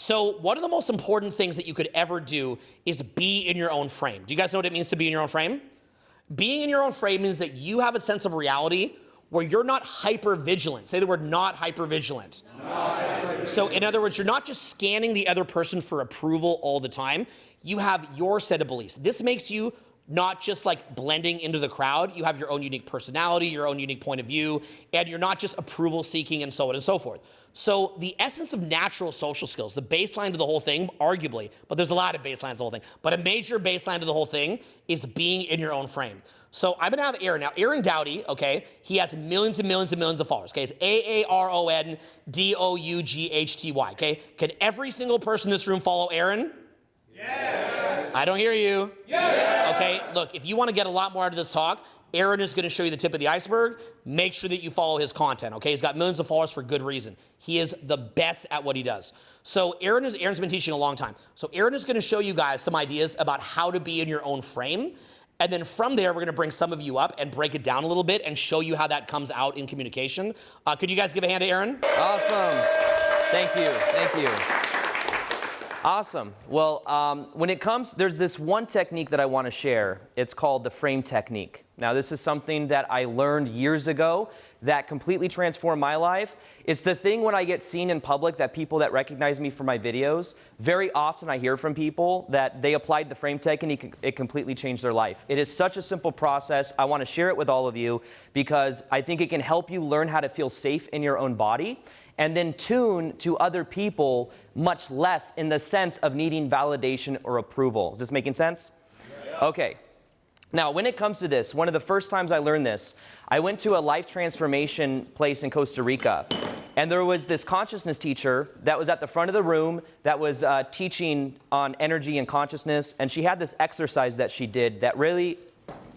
So one of the most important things that you could ever do is be in your own frame. Do you guys know what it means to be in your own frame? Being in your own frame means that you have a sense of reality where you're not hyper-vigilant. Say the word not hyper-vigilant. So in other words, you're not just scanning the other person for approval all the time. You have your set of beliefs. This makes you not just like blending into the crowd. You have your own unique personality, your own unique point of view, and you're not just approval seeking and so on and so forth. So the essence of natural social skills, the baseline to the whole thing, arguably, but there's a lot of baselines to the whole thing, but a major baseline to the whole thing is being in your own frame. So I'm gonna have Aaron. Now, Aaron Dowdy, okay, he has millions and millions and millions of followers, okay? It's AARONDOUGHTY, okay? Can every single person in this room follow Aaron? Yes. I don't hear you. Yes. Okay, look, if you wanna get a lot more out of this talk, Aaron is gonna show you the tip of the iceberg. Make sure that you follow his content, okay? He's got millions of followers for good reason. He is the best at what he does. So Aaron's been teaching a long time. So Aaron is gonna show you guys some ideas about how to be in your own frame. And then from there, we're gonna bring some of you up and break it down a little bit and show you how that comes out in communication. Could you guys give a hand to Aaron? Awesome. Thank you. Thank you. Awesome. Well, when it comes, there's this one technique that I want to share. It's called the frame technique. Now, this is something that I learned years ago that completely transformed my life. It's the thing when I get seen in public that people that recognize me from my videos, very often I hear from people that they applied the frame technique, it completely changed their life. It is such a simple process. I want to share it with all of you because I think it can help you learn how to feel safe in your own body and then tune to other people much less in the sense of needing validation or approval. Is this making sense? Yeah. Okay. Now, when it comes to this, one of the first times I learned this, I went to a life transformation place in Costa Rica, and there was this consciousness teacher that was at the front of the room that was teaching on energy and consciousness, and she had this exercise that she did that really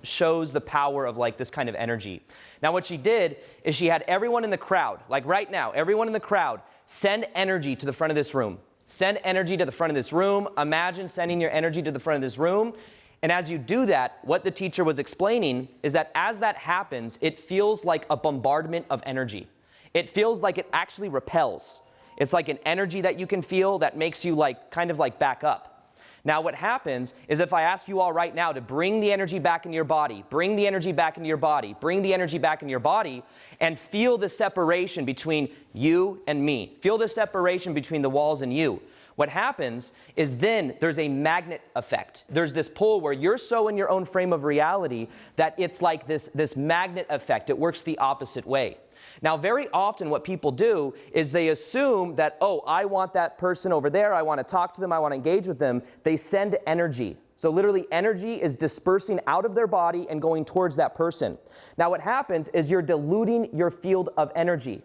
shows the power of like this kind of energy. Now, what she did is she had everyone in the crowd, like right now, everyone in the crowd, send energy to the front of this room. Send energy to the front of this room. Imagine sending your energy to the front of this room. And as you do that, what the teacher was explaining is that as that happens, it feels like a bombardment of energy. It feels like it actually repels. It's like an energy that you can feel that makes you like kind of like back up. Now what happens is if I ask you all right now to bring the energy back into your body, bring the energy back into your body, bring the energy back into your body, and feel the separation between you and me. Feel the separation between the walls and you. What happens is then there's a magnet effect. There's this pull where you're so in your own frame of reality that it's like this magnet effect. It works the opposite way. Now, very often what people do is they assume that, oh, I want that person over there, I want to talk to them, I want to engage with them. They send energy. So literally energy is dispersing out of their body and going towards that person. Now, what happens is you're diluting your field of energy.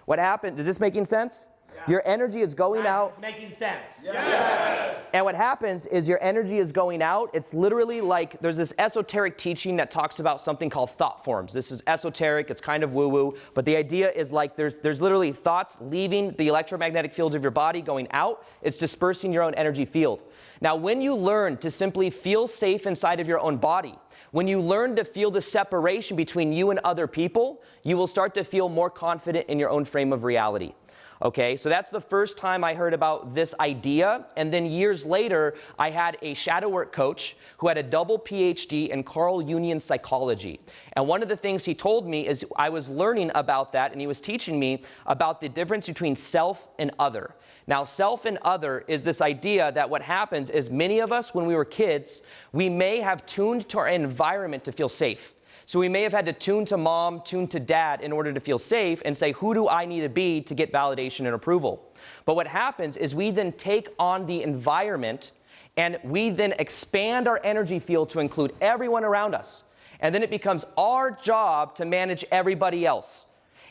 What happens, is this making sense? Your energy is going out. It's making sense. Yes. And what happens is your energy is going out. It's literally like there's this esoteric teaching that talks about something called thought forms. This is esoteric. It's kind of woo-woo. But the idea is like there's literally thoughts leaving the electromagnetic field of your body going out. It's dispersing your own energy field. Now, when you learn to simply feel safe inside of your own body, when you learn to feel the separation between you and other people, you will start to feel more confident in your own frame of reality. Okay, so that's the first time I heard about this idea. And then years later, I had a shadow work coach who had a double PhD in Carl Jungian psychology. And one of the things he told me is I was learning about that, and he was teaching me about the difference between self and other. Now, self and other is this idea that what happens is many of us, when we were kids, we may have tuned to our environment to feel safe. So we may have had to tune to mom, tune to dad in order to feel safe and say, who do I need to be to get validation and approval? But what happens is we then take on the environment and we then expand our energy field to include everyone around us. And then it becomes our job to manage everybody else.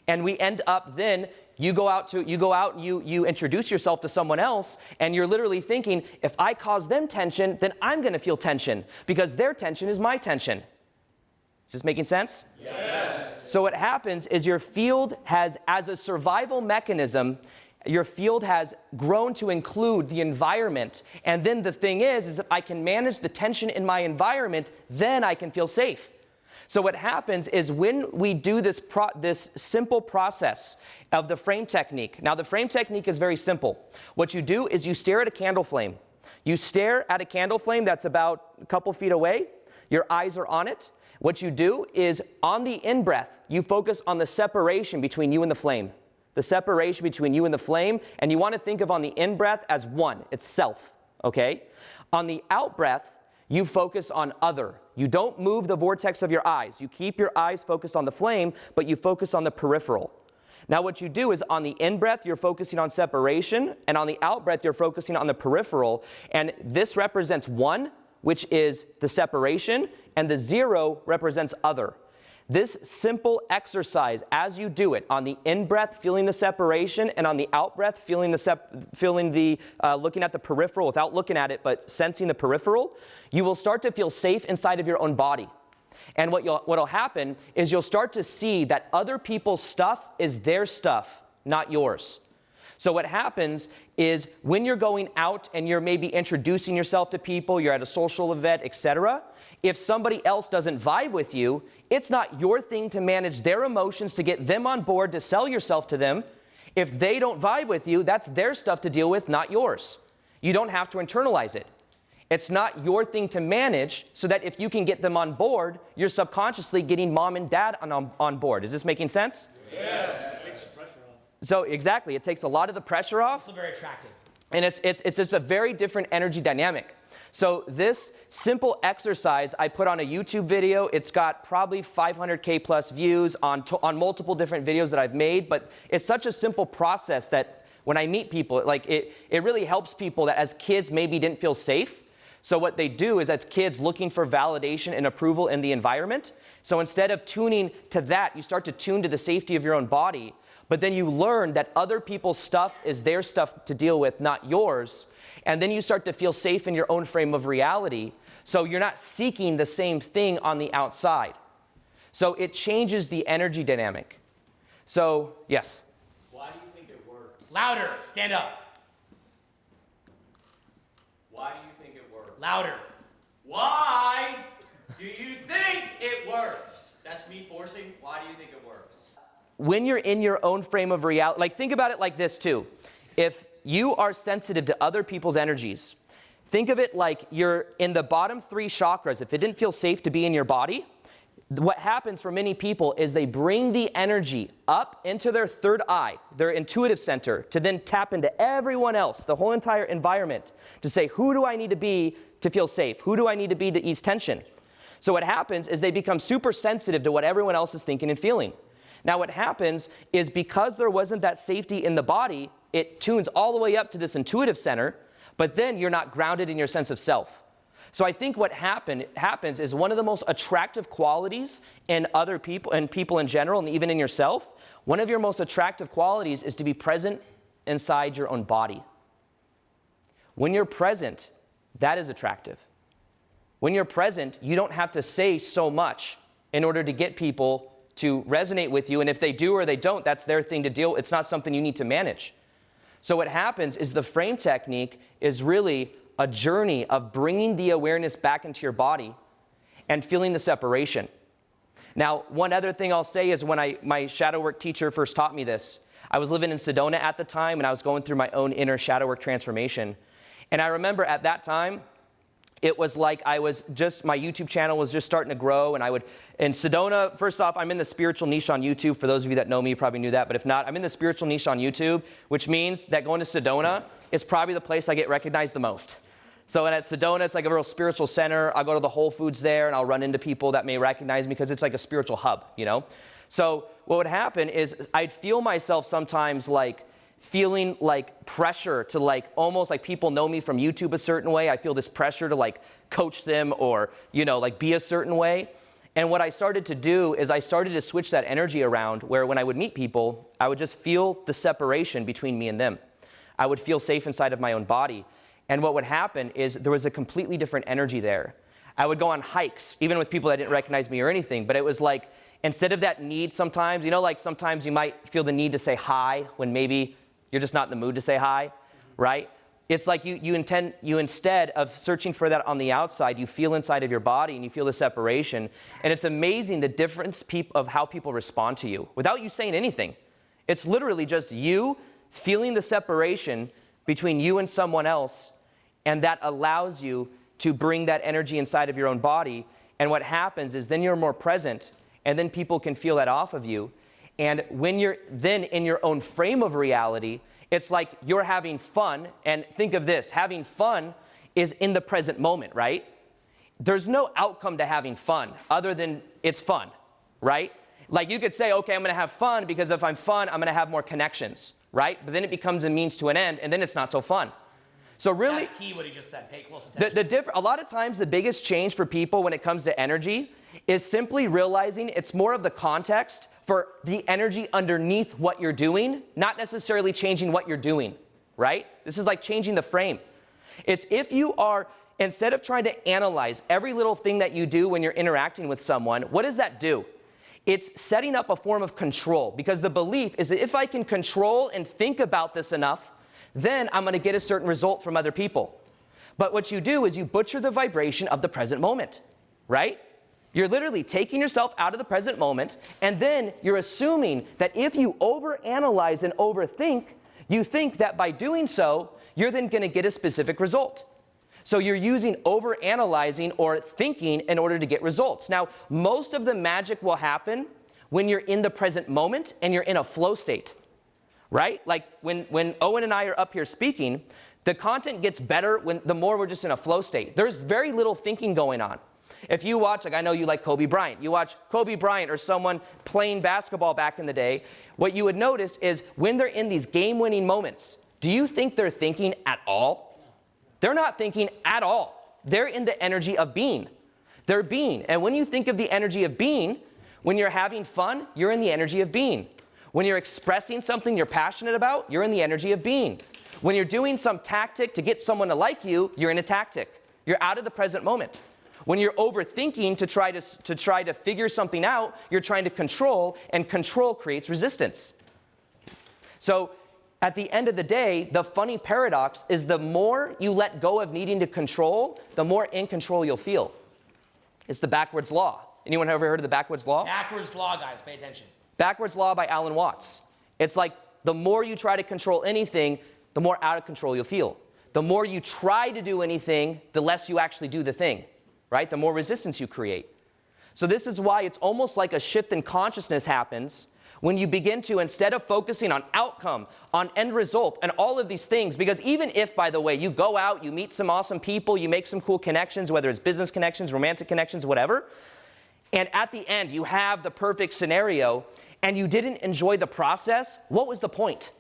And we end up then, you go out, you introduce yourself to someone else, and you're literally thinking, if I cause them tension, then I'm going to feel tension because their tension is my tension. Is this making sense? Yes. So what happens is your field has, as a survival mechanism, your field has grown to include the environment. And then the thing is if I can manage the tension in my environment, then I can feel safe. So what happens is when we do this simple process of the frame technique. Now the frame technique is very simple. What you do is you stare at a candle flame. You stare at a candle flame that's about a couple feet away. Your eyes are on it. What you do is on the in-breath, you focus on the separation between you and the flame. The separation between you and the flame, and you want to think of on the in-breath as one, it's self, okay? On the out-breath, you focus on other. You don't move the vortex of your eyes. You keep your eyes focused on the flame, but you focus on the peripheral. Now what you do is on the in-breath, you're focusing on separation, and on the out-breath, you're focusing on the peripheral, and this represents one, which is the separation, and the 0 represents other. This simple exercise, as you do it, on the in-breath, feeling the separation, and on the out-breath, looking at the peripheral without looking at it, but sensing the peripheral, you will start to feel safe inside of your own body. And what'll happen is you'll start to see that other people's stuff is their stuff, not yours. So what happens is when you're going out and you're maybe introducing yourself to people, you're at a social event, etc., if somebody else doesn't vibe with you, it's not your thing to manage their emotions, to get them on board, to sell yourself to them. If they don't vibe with you, that's their stuff to deal with, not yours. You don't have to internalize it. It's not your thing to manage, so that if you can get them on board, you're subconsciously getting mom and dad on board. Is this making sense? Yes. So exactly, it takes a lot of the pressure off. Also very attractive. And it's just a very different energy dynamic. So this simple exercise I put on a YouTube video. It's got probably 500K plus views on multiple different videos that I've made, but it's such a simple process that when I meet people, like it really helps people that as kids maybe didn't feel safe. So what they do is as kids looking for validation and approval in the environment. So instead of tuning to that, you start to tune to the safety of your own body. But then you learn that other people's stuff is their stuff to deal with, not yours. And then you start to feel safe in your own frame of reality. So you're not seeking the same thing on the outside. So it changes the energy dynamic. So, yes? Why do you think it works? Louder. Stand up. Why do you think it works? Louder. Why do you think it works? That's me forcing. Why do you think it works? When you're in your own frame of reality, like think about it like this too. If you are sensitive to other people's energies, think of it like you're in the bottom 3 chakras. If it didn't feel safe to be in your body, what happens for many people is they bring the energy up into their third eye, their intuitive center, to then tap into everyone else, the whole entire environment, to say, who do I need to be to feel safe? Who do I need to be to ease tension? So what happens is they become super sensitive to what everyone else is thinking and feeling. Now what happens is because there wasn't that safety in the body, it tunes all the way up to this intuitive center, but then you're not grounded in your sense of self. So I think what happens is one of the most attractive qualities in other people and people in general, and even in yourself, one of your most attractive qualities is to be present inside your own body. When you're present, that is attractive. When you're present, you don't have to say so much in order to get people to resonate with you, and if they do or they don't, that's their thing to deal with. It's not something you need to manage. So what happens is the frame technique is really a journey of bringing the awareness back into your body and feeling the separation. Now, one other thing I'll say is when my shadow work teacher first taught me this, I was living in Sedona at the time, and I was going through my own inner shadow work transformation. And I remember at that time, it was like my YouTube channel was just starting to grow, and in Sedona, first off, I'm in the spiritual niche on YouTube. For those of you that know me, you probably knew that, but if not, I'm in the spiritual niche on YouTube, which means that going to Sedona is probably the place I get recognized the most. So at Sedona, it's like a real spiritual center. I'll go to the Whole Foods there, and I'll run into people that may recognize me because it's like a spiritual hub, you know? So what would happen is I'd feel myself sometimes like feeling like pressure to like almost like people know me from YouTube a certain way. I feel this pressure to like coach them or, you know, like be a certain way. And what I started to do is I started to switch that energy around where when I would meet people, I would just feel the separation between me and them. I would feel safe inside of my own body. And what would happen is there was a completely different energy there. I would go on hikes, even with people that didn't recognize me or anything, but it was like, instead of that need sometimes, you know, like sometimes you might feel the need to say hi when maybe you're just not in the mood to say hi, right? it's like you instead of searching for that on the outside, you feel inside of your body and you feel the separation. And it's amazing the difference of how people respond to you without you saying anything. It's literally just you feeling the separation between you and someone else, and that allows you to bring that energy inside of your own body. And what happens is then you're more present, and then people can feel that off of you. And when you're then in your own frame of reality, it's like you're having fun. And think of this, having fun is in the present moment, right? There's no outcome to having fun other than it's fun, right? Like you could say, okay, I'm gonna have fun because if I'm fun, I'm gonna have more connections, right? But then it becomes a means to an end, and then it's not so fun. So really, that's key what he just said. Pay close attention. A lot of times the biggest change for people when it comes to energy is simply realizing it's more of the context for the energy underneath what you're doing, not necessarily changing what you're doing, right? This is like changing the frame. It's if you are, instead of trying to analyze every little thing that you do when you're interacting with someone, what does that do? It's setting up a form of control, because the belief is that if I can control and think about this enough, then I'm going to get a certain result from other people. But what you do is you butcher the vibration of the present moment, right? You're literally taking yourself out of the present moment, and then you're assuming that if you overanalyze and overthink, you think that by doing so, you're then going to get a specific result. So you're using overanalyzing or thinking in order to get results. Now, most of the magic will happen when you're in the present moment and you're in a flow state, right? Like when Owen and I are up here speaking, the content gets better the more we're just in a flow state. There's very little thinking going on. If you watch, like I know you like Kobe Bryant, you watch Kobe Bryant or someone playing basketball back in the day, what you would notice is when they're in these game-winning moments, do you think they're thinking at all? They're not thinking at all. They're in the energy of being. They're being. And when you think of the energy of being, when you're having fun, you're in the energy of being. When you're expressing something you're passionate about, you're in the energy of being. When you're doing some tactic to get someone to like you, you're in a tactic. You're out of the present moment. When you're overthinking to try to figure something out, you're trying to control, and control creates resistance. So at the end of the day, the funny paradox is the more you let go of needing to control, the more in control you'll feel. It's the backwards law. Anyone ever heard of the backwards law? Backwards law, guys, pay attention. Backwards law by Alan Watts. It's like the more you try to control anything, the more out of control you'll feel. The more you try to do anything, the less you actually do the thing, right? The more resistance you create. So this is why it's almost like a shift in consciousness happens when you begin to, instead of focusing on outcome, on end result, and all of these things, because even if, by the way, you go out, you meet some awesome people, you make some cool connections, whether it's business connections, romantic connections, whatever, and at the end you have the perfect scenario, and you didn't enjoy the process, what was the point,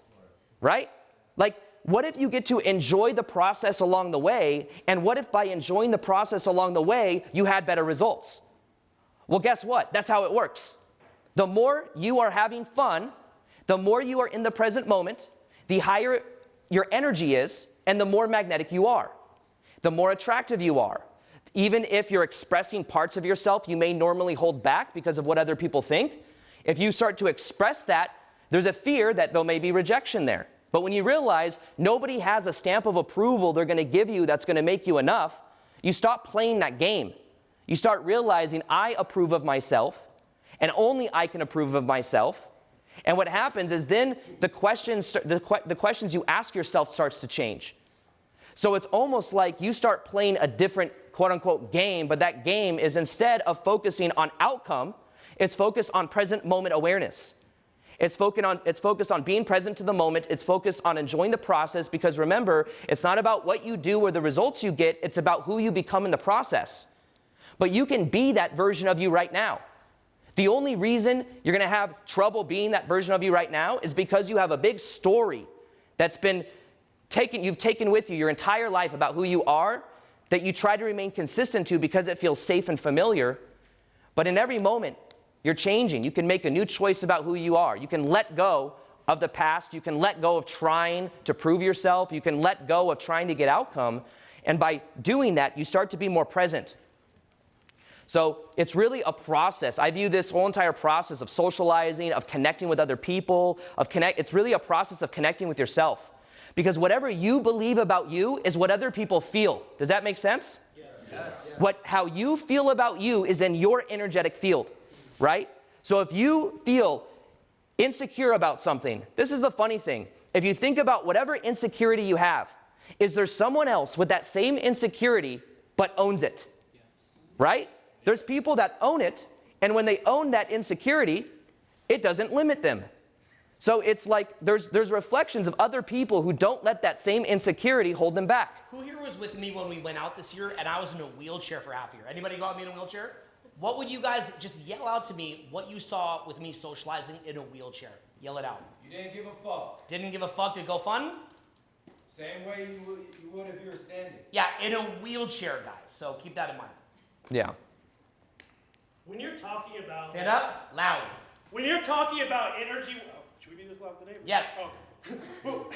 right? Like, what if you get to enjoy the process along the way, and what if by enjoying the process along the way, you had better results? Well, guess what? That's how it works. The more you are having fun, the more you are in the present moment, the higher your energy is, and the more magnetic you are, the more attractive you are. Even if you're expressing parts of yourself you may normally hold back because of what other people think, if you start to express that, there's a fear that there may be rejection there. But when you realize nobody has a stamp of approval they're going to give you that's going to make you enough, you stop playing that game. You start realizing I approve of myself, and only I can approve of myself. And what happens is then the questions you ask yourself starts to change. So it's almost like you start playing a different quote-unquote game, but that game is, instead of focusing on outcome, it's focused on present moment awareness. It's focused on being present to the moment. It's focused on enjoying the process, because remember, it's not about what you do or the results you get. It's about who you become in the process. But you can be that version of you right now. The only reason you're going to have trouble being that version of you right now is because you have a big story that's been you've taken with you your entire life about who you are, that you try to remain consistent to because it feels safe and familiar. But in every moment, you're changing. You can make a new choice about who you are. You can let go of the past. You can let go of trying to prove yourself. You can let go of trying to get outcome. And by doing that, you start to be more present. So it's really a process. I view this whole entire process of socializing, of connecting with other people, it's really a process of connecting with yourself. Because whatever you believe about you is what other people feel. Does that make sense? Yes. How you feel about you is in your energetic field, right? So if you feel insecure about something, this is the funny thing. If you think about whatever insecurity you have, is there someone else with that same insecurity but owns it? Yes. Right? There's people that own it, and when they own that insecurity, it doesn't limit them. So it's like there's reflections of other people who don't let that same insecurity hold them back. Who here was with me when we went out this year and I was in a wheelchair for half a year? Anybody got me in a wheelchair? What would you guys just yell out to me what you saw with me socializing in a wheelchair? Yell it out. You didn't give a fuck. Didn't give a fuck to go fun? Same way you would if you were standing. Yeah, in a wheelchair, guys. So keep that in mind. Yeah. When you're talking about... Stand up, loud. When you're talking about energy... Oh, should we be this loud with the neighbor? Yes. Oh.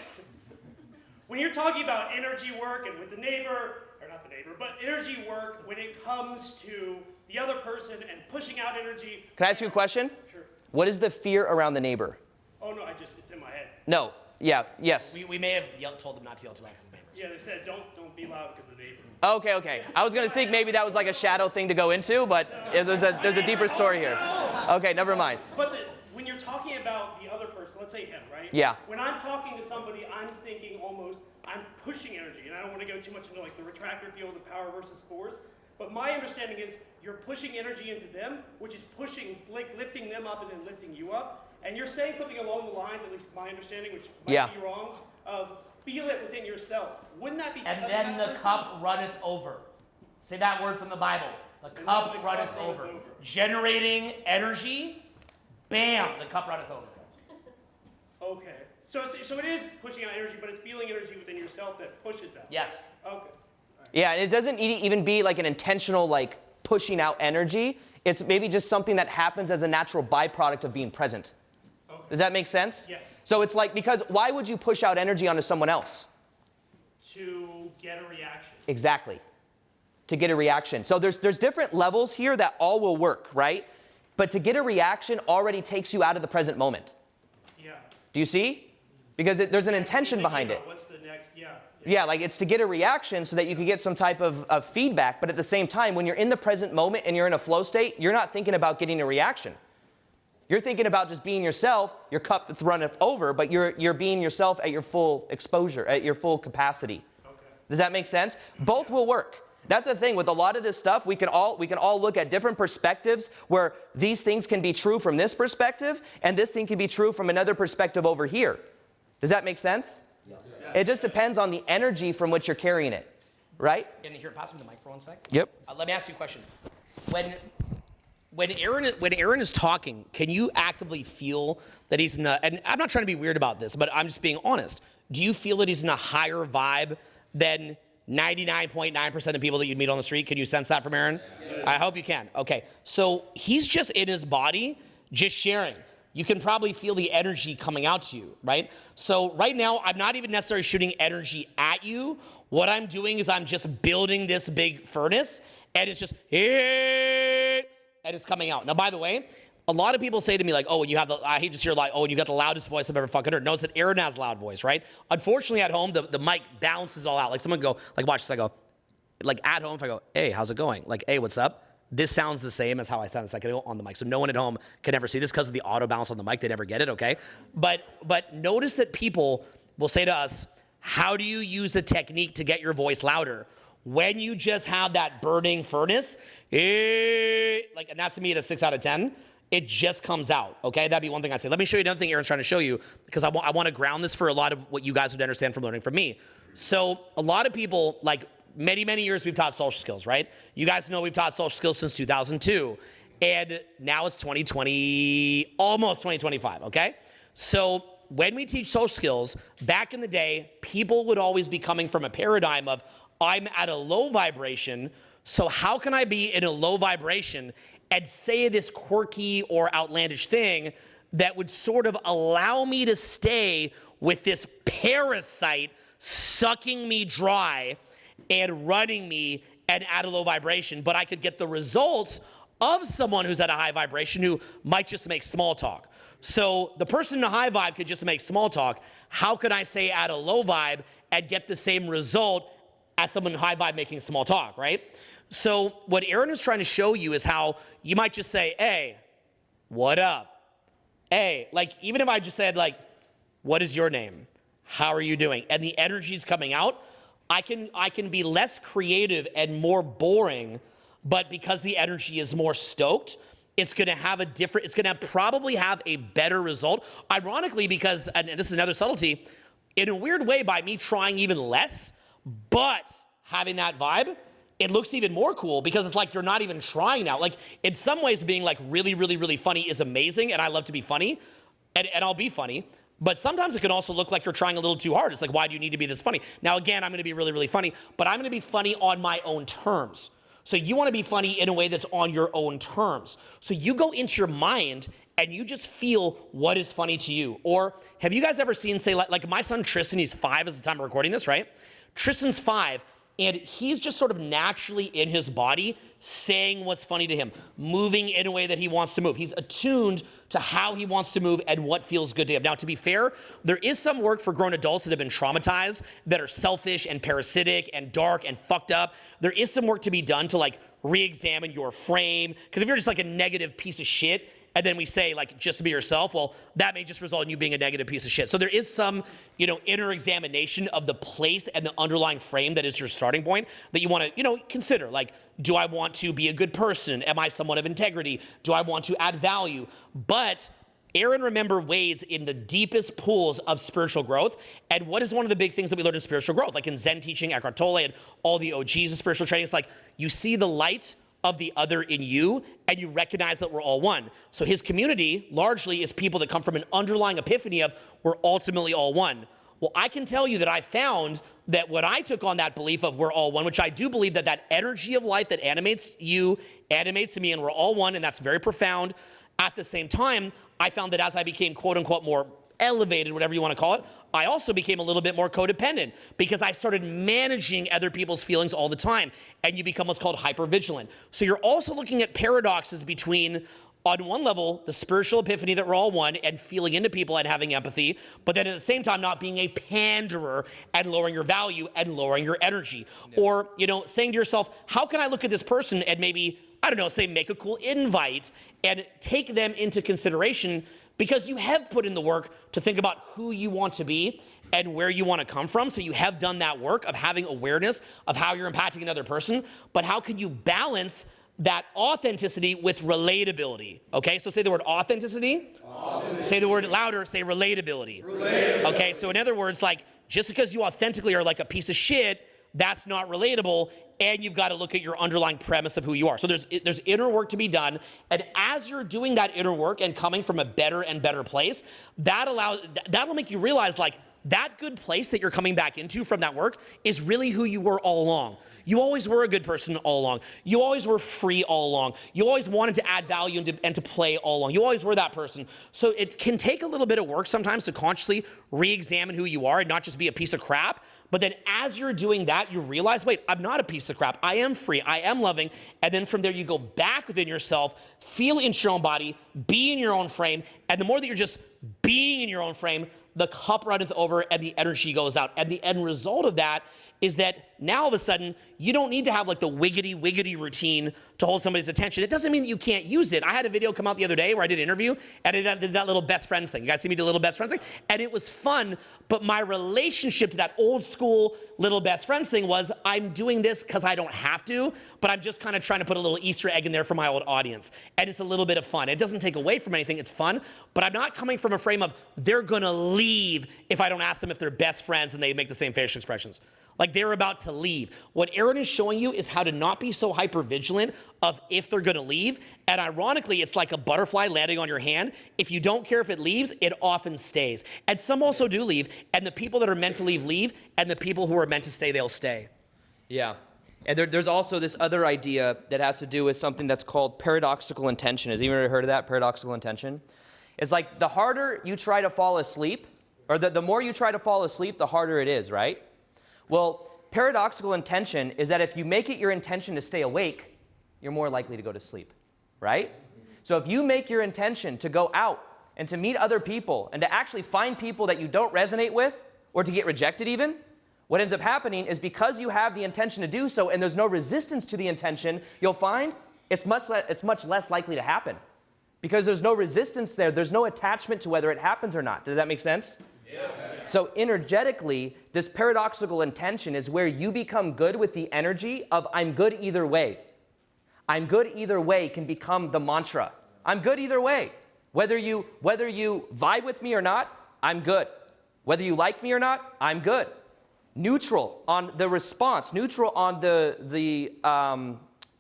When you're talking about energy work and with the neighbor, or not the neighbor, but energy work when it comes to the other person and pushing out energy... Can I ask you a question? Sure. What is the fear around the neighbor? Oh, no, it's in my head. No. Yeah. Yes. We may have told them not to yell too loud because of neighbors. Yeah, they said don't be loud because of the neighbor. Okay. I was going to think maybe that was like a shadow thing to go into, but there's a deeper story here. Okay, never mind. But when you're talking about the other person, let's say him, right? Yeah. When I'm talking to somebody, I'm thinking almost, I'm pushing energy, and I don't want to go too much into like the retractor field, the power versus force, but my understanding is you're pushing energy into them, which is pushing, like lifting them up and then lifting you up, and you're saying something along the lines, at least my understanding, which might be wrong, of feel it within yourself. Wouldn't that be? And then the cup runneth over. Say that word from the Bible. The cup runneth over. Generating energy, bam, the cup runneth over. Okay. So it is pushing out energy, but it's feeling energy within yourself that pushes that. Yes. Okay. Yeah, and it doesn't even be like an intentional like pushing out energy. It's maybe just something that happens as a natural byproduct of being present. Okay. Does that make sense? Yes. So it's like, because why would you push out energy onto someone else? To get a reaction. Exactly. To get a reaction. So there's different levels here that all will work, right? But to get a reaction already takes you out of the present moment. Yeah. Do you see? Because there's an intention behind it. What's the next? Yeah. Yeah, like it's to get a reaction so that you can get some type of feedback. But at the same time, when you're in the present moment and you're in a flow state, you're not thinking about getting a reaction. You're thinking about just being yourself. Your cup runneth over, but you're being yourself at your full exposure, at your full capacity. Okay. Does that make sense? Both will work. That's the thing with a lot of this stuff. We can all look at different perspectives where these things can be true from this perspective, and this thing can be true from another perspective over here. Does that make sense? Yeah. It just depends on the energy from which you're carrying it, right? And here, pass me the mic for 1 sec. Yep. Let me ask you a question. When Aaron is talking, can you actively feel that he's in a, and I'm not trying to be weird about this, but I'm just being honest. Do you feel that he's in a higher vibe than 99.9% of people that you'd meet on the street? Can you sense that from Aaron? Yes. I hope you can. Okay. So he's just in his body, just sharing. You can probably feel the energy coming out to you, right? So right now, I'm not even necessarily shooting energy at you. What I'm doing is I'm just building this big furnace, and it's just, and it's coming out. Now, by the way, a lot of people say to me like, oh, you have the, I hate to hear like, oh, you got the loudest voice I've ever fucking heard. Notice that Aaron has a loud voice, right? Unfortunately, at home, the mic balances all out. Like someone go, like watch this, I go, like at home, if I go, hey, how's it going? Like, hey, what's up? This sounds the same as how I sound a second ago on the mic. So no one at home can ever see this because of the auto bounce on the mic. They never get it, okay? But notice that people will say to us, how do you use the technique to get your voice louder? When you just have that burning furnace, like, and that's to me at a 6 out of 10, it just comes out, okay? That'd be one thing I say. Let me show you another thing Aaron's trying to show you, because I want to ground this for a lot of what you guys would understand from learning from me. So a lot of people, like many years we've taught social skills, right? You guys know we've taught social skills since 2002, and now it's 2020, almost 2025, okay? So when we teach social skills, back in the day, people would always be coming from a paradigm of, I'm at a low vibration, so how can I be in a low vibration and say this quirky or outlandish thing that would sort of allow me to stay with this parasite sucking me dry and running me and at a low vibration, but I could get the results of someone who's at a high vibration who might just make small talk. So the person in a high vibe could just make small talk. How could I say at a low vibe and get the same result as someone in high vibe making small talk, right? So what Aaron is trying to show you is how you might just say, hey, what up? Hey, like even if I just said like, what is your name? How are you doing? And the energy's coming out, I can be less creative and more boring, but because the energy is more stoked, it's gonna probably have a better result. Ironically, because, and this is another subtlety, in a weird way by me trying even less, but having that vibe, it looks even more cool because it's like you're not even trying now. Like in some ways being like really, really, really funny is amazing and I love to be funny and I'll be funny. But sometimes it can also look like you're trying a little too hard. It's like, why do you need to be this funny? Now, again, I'm gonna be really, really funny, but I'm gonna be funny on my own terms. So you wanna be funny in a way that's on your own terms. So you go into your mind and you just feel what is funny to you. Or have you guys ever seen, say, like my son Tristan, he's 5 at the time of recording this, right? Tristan's 5, and he's just sort of naturally in his body saying what's funny to him, moving in a way that he wants to move. He's attuned to how he wants to move and what feels good to him. Now, to be fair, there is some work for grown adults that have been traumatized, that are selfish and parasitic and dark and fucked up. There is some work to be done to like re-examine your frame. Because if you're just like a negative piece of shit, and then we say like, just be yourself, well, that may just result in you being a negative piece of shit. So there is some, inner examination of the place and the underlying frame that is your starting point that you want to, consider. Like, do I want to be a good person? Am I someone of integrity? Do I want to add value? But Aaron, remember, wades in the deepest pools of spiritual growth. And what is one of the big things that we learned in spiritual growth? Like in Zen teaching, Eckhart Tolle, and all the OGs of spiritual training, it's like you see the light of the other in you, and you recognize that we're all one. So his community largely is people that come from an underlying epiphany of we're ultimately all one. Well, I can tell you that I found that when I took on that belief of we're all one, which I do believe that energy of life that animates you, animates me, and we're all one, and that's very profound. At the same time, I found that as I became quote unquote more elevated, whatever you want to call it, I also became a little bit more codependent because I started managing other people's feelings all the time, and you become what's called hypervigilant. So you're also looking at paradoxes between, on one level, the spiritual epiphany that we're all one and feeling into people and having empathy, but then at the same time not being a panderer and lowering your value and lowering your energy. Yeah. Or, saying to yourself, how can I look at this person and maybe, I don't know, say make a cool invite and take them into consideration because you have put in the work to think about who you want to be and where you want to come from. So you have done that work of having awareness of how you're impacting another person, but how can you balance that authenticity with relatability? Okay, so say the word authenticity. Say the word louder, say relatability. Okay, so in other words, like just because you authentically are like a piece of shit, that's not relatable, and you've got to look at your underlying premise of who you are. So there's inner work to be done, and as you're doing that inner work and coming from a better and better place, that'll make you realize like that good place that you're coming back into from that work is really who you were all along. You always were a good person all along. You always were free all along. You always wanted to add value and to play all along. You always were that person. So it can take a little bit of work sometimes to consciously re-examine who you are and not just be a piece of crap. But then as you're doing that, you realize, wait, I'm not a piece of crap. I am free. I am loving. And then from there, you go back within yourself, feel into your own body, be in your own frame. And the more that you're just being in your own frame, the cup runneth over and the energy goes out. And the end result of that is that now all of a sudden, you don't need to have like the wiggity routine to hold somebody's attention. It doesn't mean that you can't use it. I had a video come out the other day where I did an interview and I did that little best friends thing. You guys see me do little best friends thing? And it was fun, but my relationship to that old school little best friends thing was I'm doing this because I don't have to, but I'm just kind of trying to put a little Easter egg in there for my old audience. And it's a little bit of fun. It doesn't take away from anything, it's fun, but I'm not coming from a frame of they're gonna leave if I don't ask them if they're best friends and they make the same facial expressions. Like they're about to leave. What Aaron is showing you is how to not be so hyper vigilant of if they're gonna leave. And ironically, it's like a butterfly landing on your hand. If you don't care if it leaves, it often stays. And some also do leave. And the people that are meant to leave, and the people who are meant to stay, they'll stay. Yeah. And there's also this other idea that has to do with something that's called paradoxical intention. Has anyone ever heard of that, paradoxical intention? It's like the harder you try to fall asleep, or the more you try to fall asleep, the harder it is, right? Well, paradoxical intention is that if you make it your intention to stay awake, you're more likely to go to sleep, right? So if you make your intention to go out and to meet other people and to actually find people that you don't resonate with or to get rejected even, what ends up happening is because you have the intention to do so and there's no resistance to the intention, you'll find it's much less likely to happen. Because there's no resistance there, there's no attachment to whether it happens or not. Does that make sense? Yeah. So energetically, this paradoxical intention is where you become good with the energy of I'm good either way. I'm good either way can become the mantra. I'm good either way. Whether you vibe with me or not, I'm good. Whether you like me or not, I'm good. Neutral on the response, neutral on the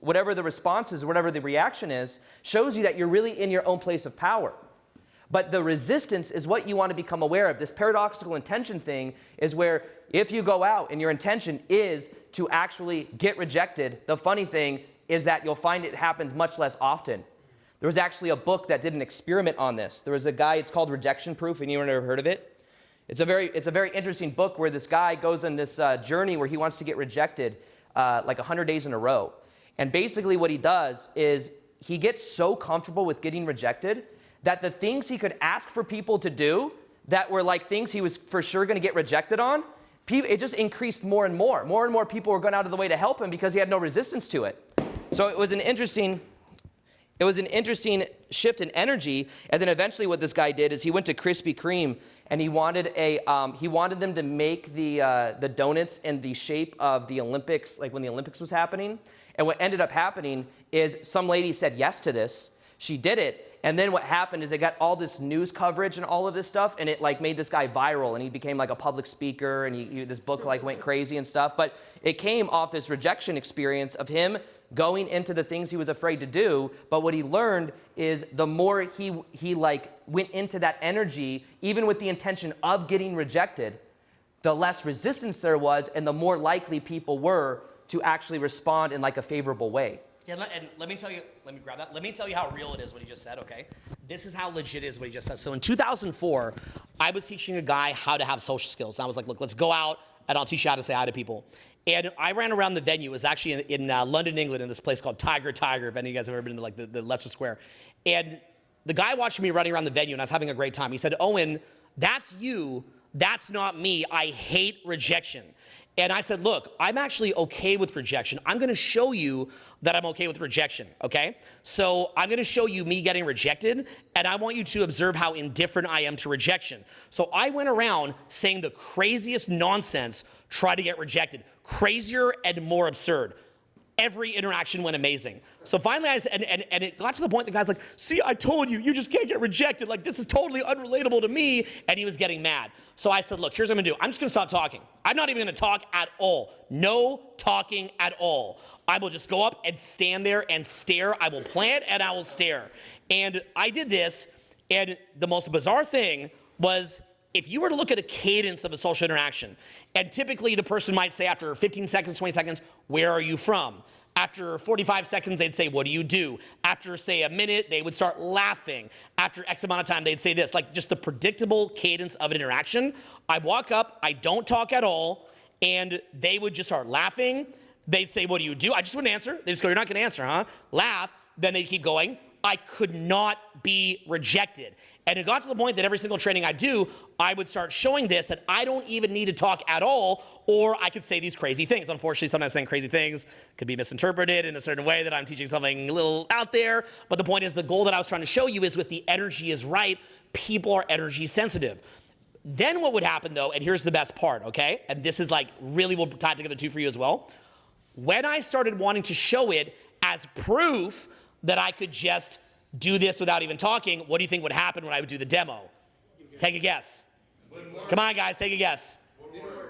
whatever the response is, whatever the reaction is, shows you that you're really in your own place of power. But the resistance is what you want to become aware of. This paradoxical intention thing is where if you go out and your intention is to actually get rejected, the funny thing is that you'll find it happens much less often. There was actually a book that did an experiment on this. There was a guy, it's called Rejection Proof. Anyone ever heard of it? It's a very interesting book where this guy goes on this journey where he wants to get rejected like 100 days in a row. And basically what he does is he gets so comfortable with getting rejected that the things he could ask for people to do that were like things he was for sure going to get rejected on, it just increased more and more. More and more people were going out of the way to help him because he had no resistance to it. So it was an interesting shift in energy. And then eventually what this guy did is he went to Krispy Kreme and he wanted them to make the donuts in the shape of the Olympics, like when the Olympics was happening. And what ended up happening is some lady said yes to this. She did it. And then what happened is they got all this news coverage and all of this stuff, and it like made this guy viral, and he became like a public speaker, and this book like went crazy and stuff. But it came off this rejection experience of him going into the things he was afraid to do. But what he learned is the more he like went into that energy, even with the intention of getting rejected, the less resistance there was, and the more likely people were to actually respond in like a favorable way. Yeah, and let me tell you, let me grab that. Let me tell you how real it is what he just said, okay? This is how legit it is what he just said. So in 2004, I was teaching a guy how to have social skills. And I was like, look, let's go out and I'll teach you how to say hi to people. And I ran around the venue. It was actually in London, England, in this place called Tiger, if any of you guys have ever been to like the Leicester Square. And the guy watching me running around the venue and I was having a great time. He said, Owen, that's you, that's not me. I hate rejection. And I said, look, I'm actually okay with rejection. I'm going to show you that I'm okay with rejection, okay? So I'm going to show you me getting rejected, and I want you to observe how indifferent I am to rejection. So I went around saying the craziest nonsense, try to get rejected. Crazier and more absurd. Every interaction went amazing. So finally, and it got to the point the guy's like, see, I told you, you just can't get rejected. Like, this is totally unrelatable to me. And he was getting mad. So I said, look, here's what I'm gonna do. I'm just gonna stop talking. I'm not even gonna talk at all. No talking at all. I will just go up and stand there and stare. I will plant and I will stare. And I did this, and the most bizarre thing was, if you were to look at a cadence of a social interaction, and typically the person might say after 15 seconds, 20 seconds, where are you from? After 45 seconds, they'd say, what do you do? After, say, a minute, they would start laughing. After X amount of time, they'd say this, like just the predictable cadence of an interaction. I walk up, I don't talk at all, and they would just start laughing. They'd say, what do you do? I just wouldn't answer. They just go, you're not gonna answer, huh? Laugh, then they'd keep going. I could not be rejected. And it got to the point that every single training I do, I would start showing this, that I don't even need to talk at all, or I could say these crazy things. Unfortunately, sometimes saying crazy things could be misinterpreted in a certain way that I'm teaching something a little out there. But the point is, the goal that I was trying to show you is with the energy is right, people are energy sensitive. Then what would happen though, and here's the best part, okay? And this is like really will tie it together too for you as well. When I started wanting to show it as proof that I could just do this without even talking, what do you think would happen when I would do the demo? Take a guess. Come on, guys, take a guess.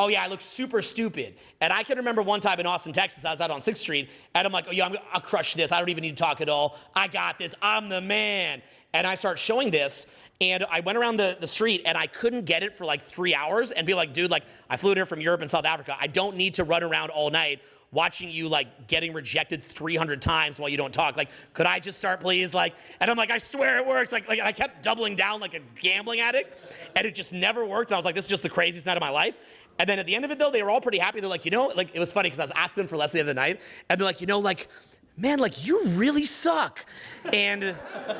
Oh, yeah, I look super stupid. And I can remember one time in Austin, Texas, I was out on 6th Street, and I'm like, oh, yeah, I'll crush this. I don't even need to talk at all. I got this. I'm the man. And I start showing this, and I went around the street, and I couldn't get it for like 3 hours and be like, dude, like, I flew in here from Europe and South Africa. I don't need to run around all night watching you like getting rejected 300 times while you don't talk. Like, could I just start, please? Like, and I'm like, I swear it works. Like I kept doubling down like a gambling addict, and it just never worked. And I was like, this is just the craziest night of my life. And then at the end of it though, they were all pretty happy. They're like, you know, like it was funny because I was asking them for lessons the other night, and they're like, you know, like man, like you really suck. And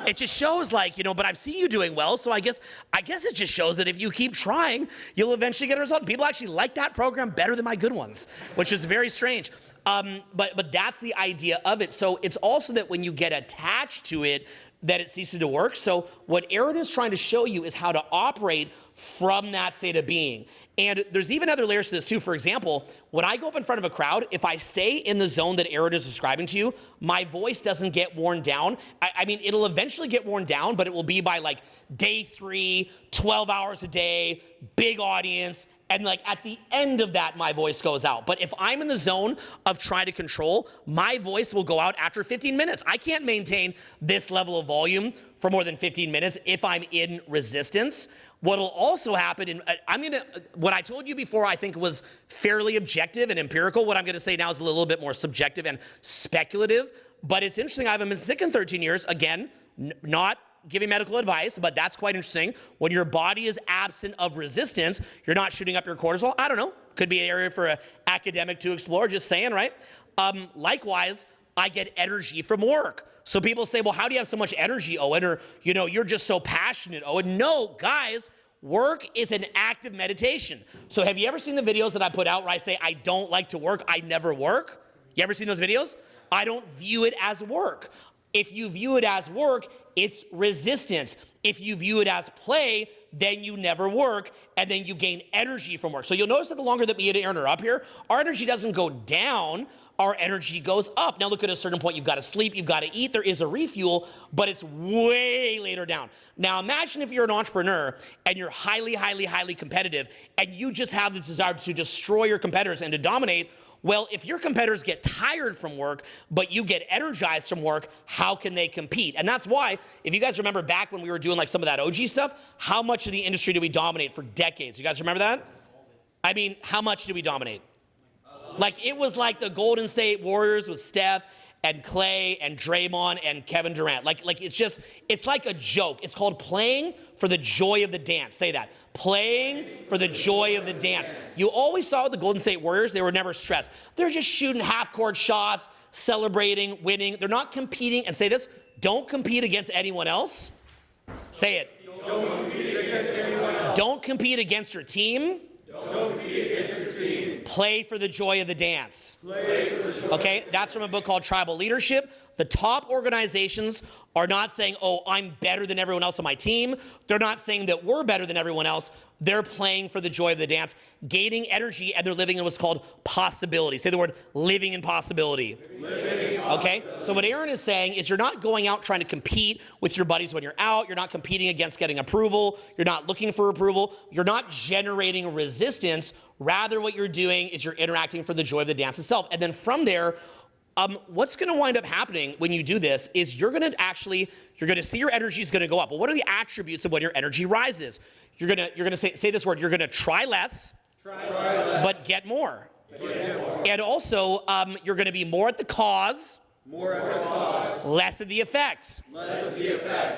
it just shows like, but I've seen you doing well, so I guess it just shows that if you keep trying, you'll eventually get a result. And people actually like that program better than my good ones, which is very strange. But that's the idea of it. So it's also that when you get attached to it, that it ceases to work. So what Aaron is trying to show you is how to operate from that state of being. And there's even other layers to this too. For example, when I go up in front of a crowd, if I stay in the zone that Aaron is describing to you, my voice doesn't get worn down. I mean, it'll eventually get worn down, but it will be by like day 3, 12 hours a day, big audience, and like at the end of that, my voice goes out. But if I'm in the zone of trying to control, my voice will go out after 15 minutes. I can't maintain this level of volume for more than 15 minutes if I'm in resistance. What'll also happen, what I told you before I think was fairly objective and empirical. What I'm gonna say now is a little bit more subjective and speculative, but it's interesting. I haven't been sick in 13 years. Again, not giving medical advice, but that's quite interesting. When your body is absent of resistance, you're not shooting up your cortisol. I don't know. Could be an area for an academic to explore, just saying, right? Likewise, I get energy from work. So people say, well, how do you have so much energy, Owen? Or, you're just so passionate, Owen. No, guys, work is an active meditation. So have you ever seen the videos that I put out where I say, I don't like to work, I never work? You ever seen those videos? I don't view it as work. If you view it as work, it's resistance. If you view it as play, then you never work, and then you gain energy from work. So you'll notice that the longer that me and Aaron are up here, our energy doesn't go down, our energy goes up. Now look, at a certain point, you've got to sleep, you've got to eat, there is a refuel, but it's way later down. Now imagine if you're an entrepreneur and you're highly, highly, highly competitive, and you just have this desire to destroy your competitors and to dominate. Well, if your competitors get tired from work, but you get energized from work, how can they compete? And that's why, if you guys remember back when we were doing like some of that OG stuff, how much of the industry did we dominate for decades? You guys remember that? I mean, how much did we dominate? Like, it was like the Golden State Warriors with Steph and Clay and Draymond and Kevin Durant. Like it's like a joke. It's called playing for the joy of the dance. Say that. Playing for the joy of the dance. You always saw the Golden State Warriors, they were never stressed. They're just shooting half-court shots, celebrating, winning. They're not competing. And say this, don't compete against anyone else. Say it. Don't compete against anyone else. Don't compete against your team. Don't compete against your team. Play for the joy of the dance. Play for the joy. Okay, that's from a book called Tribal Leadership. The top organizations are not saying, oh, I'm better than everyone else on my team. They're not saying that we're better than everyone else. They're playing for the joy of the dance, gaining energy, and they're living in what's called possibility. Say the word living in possibility. Okay? So what Aaron is saying is you're not going out trying to compete with your buddies when you're out. You're not competing against getting approval. You're not looking for approval. You're not generating resistance. Rather, what you're doing is you're interacting for the joy of the dance itself. And then from there, what's going to wind up happening when you do this is you're going to see your energy is going to go up. Well, what are the attributes of when your energy rises? You're going to say this word. You're going to try less, but get more. And also, you're going to be more at the cause, less of the effect.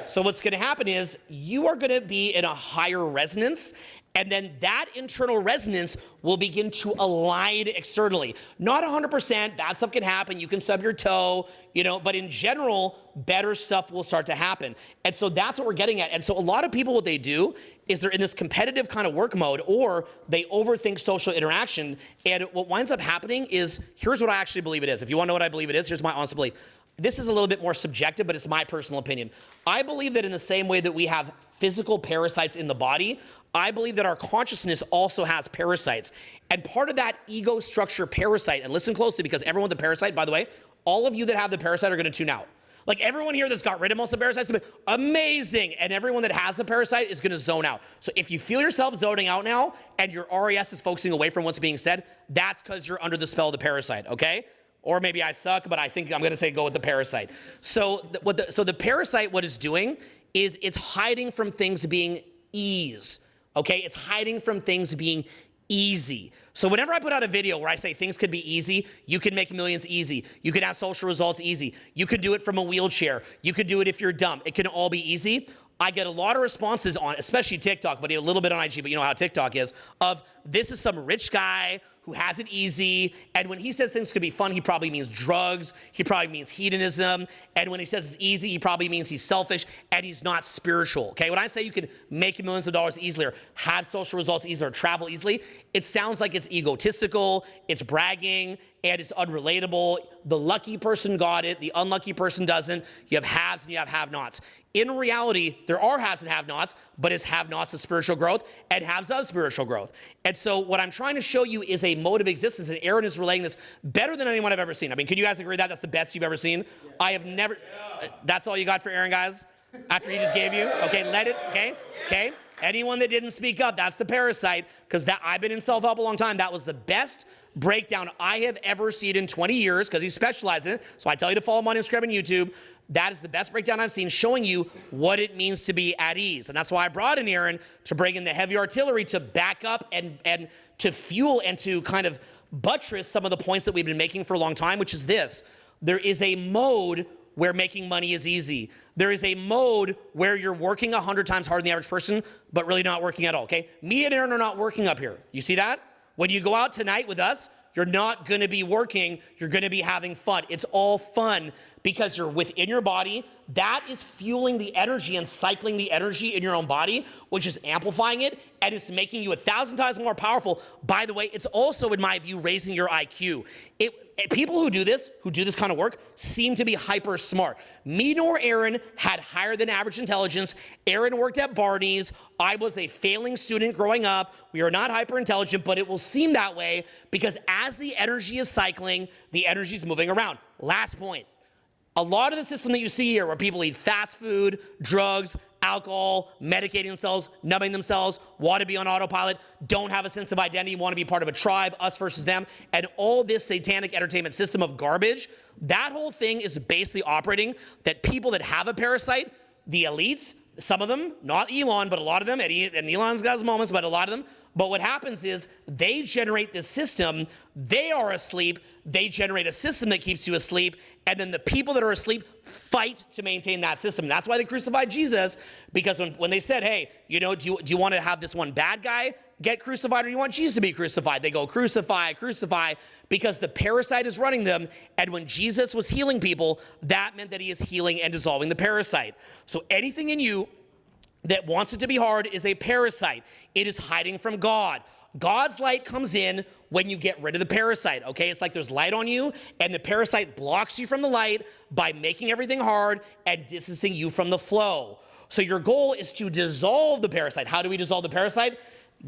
So what's going to happen is you are going to be in a higher resonance, and then that internal resonance will begin to align externally. Not 100%, bad stuff can happen. You can stub your toe, but in general, better stuff will start to happen. And so that's what we're getting at. And so a lot of people, what they do is they're in this competitive kind of work mode, or they overthink social interaction. And what winds up happening is, here's what I actually believe it is. If you want to know what I believe it is, here's my honest belief. This is a little bit more subjective, but it's my personal opinion. I believe that in the same way that we have physical parasites in the body, I believe that our consciousness also has parasites. And part of that ego structure parasite, and listen closely because everyone with the parasite, by the way, all of you that have the parasite are going to tune out. Like everyone here that's got rid of most of the parasites, amazing. And everyone that has the parasite is going to zone out. So if you feel yourself zoning out now and your RES is focusing away from what's being said, that's because you're under the spell of the parasite, okay? Or maybe I suck, but I think I'm going to say go with the parasite. So the parasite, what it's doing is it's hiding from things being ease. Okay, it's hiding from things being easy. So whenever I put out a video where I say things could be easy, you can make millions easy. You can have social results easy. You can do it from a wheelchair. You could do it if you're dumb. It can all be easy. I get a lot of responses on, especially TikTok, but a little bit on IG, but you know how TikTok is, of this is some rich guy who has it easy. And when he says things could be fun, he probably means drugs. He probably means hedonism. And when he says it's easy, he probably means he's selfish and he's not spiritual. Okay, when I say you can make millions of dollars easily or have social results easily or travel easily, it sounds like it's egotistical, it's bragging, and it's unrelatable. The lucky person got it, the unlucky person doesn't. You have haves and you have have-nots. In reality, there are haves and have-nots, but it's have-nots of spiritual growth and haves of spiritual growth. And so what I'm trying to show you is a mode of existence, and Aaron is relaying this better than anyone I've ever seen. I mean, can you guys agree that that's the best you've ever seen? Yeah. I have never, that's all you got for Aaron, guys? After he just gave you? Okay, let it, okay. Anyone that didn't speak up, that's the parasite, because that I've been in self-help a long time. That was the best breakdown I have ever seen in 20 years, because he specialized in it. So I tell you to follow him on Instagram and YouTube. That is the best breakdown I've seen, showing you what it means to be at ease. And that's why I brought in Aaron to bring in the heavy artillery to back up and to fuel and to kind of buttress some of the points that we've been making for a long time, which is this. There is a mode where making money is easy. There is a mode where you're working 100 times harder than the average person, but really not working at all, okay? Me and Aaron are not working up here. You see that? When you go out tonight with us, you're not gonna be working, you're gonna be having fun. It's all fun because you're within your body. That is fueling the energy and cycling the energy in your own body, which is amplifying it, and it's making you 1,000 times more powerful. By the way, it's also, in my view, raising your IQ. People who do this kind of work, seem to be hyper smart. Me nor Aaron had higher than average intelligence. Aaron worked at Barney's. I was a failing student growing up. We are not hyper intelligent, but it will seem that way because as the energy is cycling, the energy is moving around. Last point. A lot of the system that you see here where people eat fast food, drugs, alcohol, medicating themselves, numbing themselves, want to be on autopilot, don't have a sense of identity, want to be part of a tribe, us versus them, and all this satanic entertainment system of garbage, that whole thing is basically operating that people that have a parasite, the elites, some of them, not Elon, but a lot of them, and Elon's got his moments, but a lot of them, but what happens is they generate this system, they are asleep, they generate a system that keeps you asleep, and then the people that are asleep fight to maintain that system. That's why they crucified Jesus, because when they said, hey, you know, do you want to have this one bad guy get crucified, or do you want Jesus to be crucified? They go, crucify, crucify, because the parasite is running them, and when Jesus was healing people, that meant that he is healing and dissolving the parasite. So anything in you that wants it to be hard is a parasite. It is hiding from God. God's light comes in when you get rid of the parasite, okay? It's like there's light on you, and the parasite blocks you from the light by making everything hard and distancing you from the flow. So your goal is to dissolve the parasite. How do we dissolve the parasite?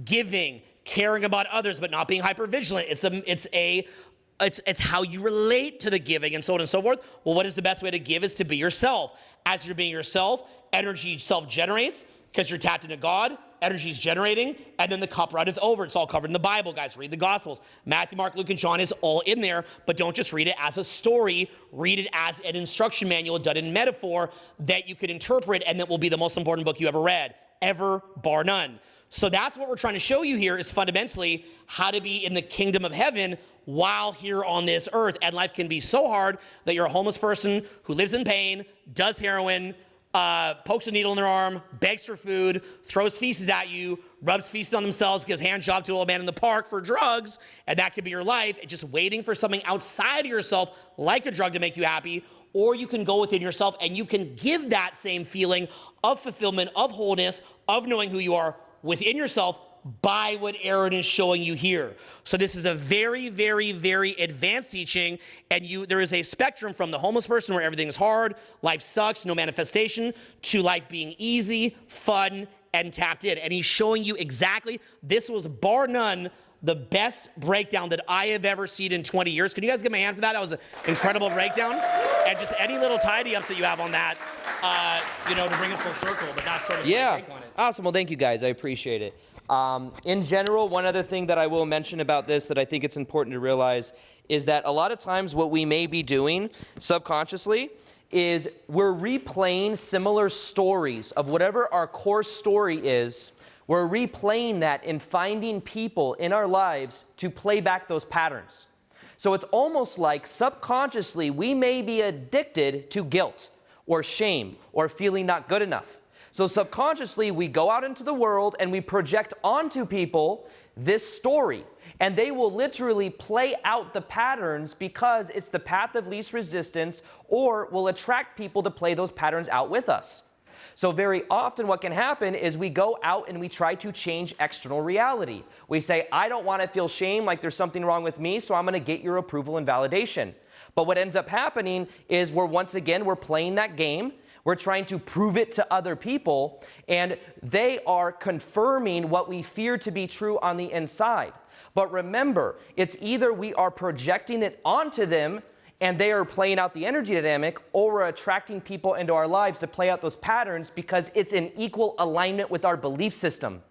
Giving, caring about others, but not being hypervigilant. It's how you relate to the giving and so on and so forth. Well, what is the best way to give is to be yourself. As you're being yourself, energy self-generates because you're tapped into God, energy is generating, and then the cup runneth over. It's all covered in the Bible, guys. Read the Gospels. Matthew, Mark, Luke, and John is all in there, but don't just read it as a story. Read it as an instruction manual done in metaphor that you could interpret, and that will be the most important book you ever read, ever, bar none. So that's what we're trying to show you here is fundamentally how to be in the kingdom of heaven while here on this earth. And life can be so hard that you're a homeless person who lives in pain, does heroin, pokes a needle in their arm, begs for food, throws feces at you, rubs feces on themselves, gives hand job to an old man in the park for drugs, and that could be your life, just waiting for something outside of yourself, like a drug, to make you happy. Or you can go within yourself and you can give that same feeling of fulfillment, of wholeness, of knowing who you are within yourself by what Aaron is showing you here. So this is a very, very, very advanced teaching, and there is a spectrum from the homeless person where everything is hard, life sucks, no manifestation, to life being easy, fun, and tapped in. And he's showing you exactly, this was bar none the best breakdown that I have ever seen in 20 years. Can you guys give me a hand for that? That was an incredible breakdown. And just any little tidy ups that you have on that, to bring it full circle, but that's sort of my take on it. Awesome. Well, thank you guys. I appreciate it. In general, one other thing that I will mention about this that I think it's important to realize is that a lot of times what we may be doing subconsciously is we're replaying similar stories of whatever our core story is. We're replaying that and finding people in our lives to play back those patterns. So it's almost like subconsciously we may be addicted to guilt or shame or feeling not good enough. So subconsciously, we go out into the world and we project onto people this story. And they will literally play out the patterns because it's the path of least resistance, or will attract people to play those patterns out with us. So very often what can happen is we go out and we try to change external reality. We say, I don't want to feel shame, like there's something wrong with me, so I'm going to get your approval and validation. But what ends up happening is we're playing that game. We're trying to prove it to other people, and they are confirming what we fear to be true on the inside. But remember, it's either we are projecting it onto them and they are playing out the energy dynamic, or we're attracting people into our lives to play out those patterns because it's in equal alignment with our belief system.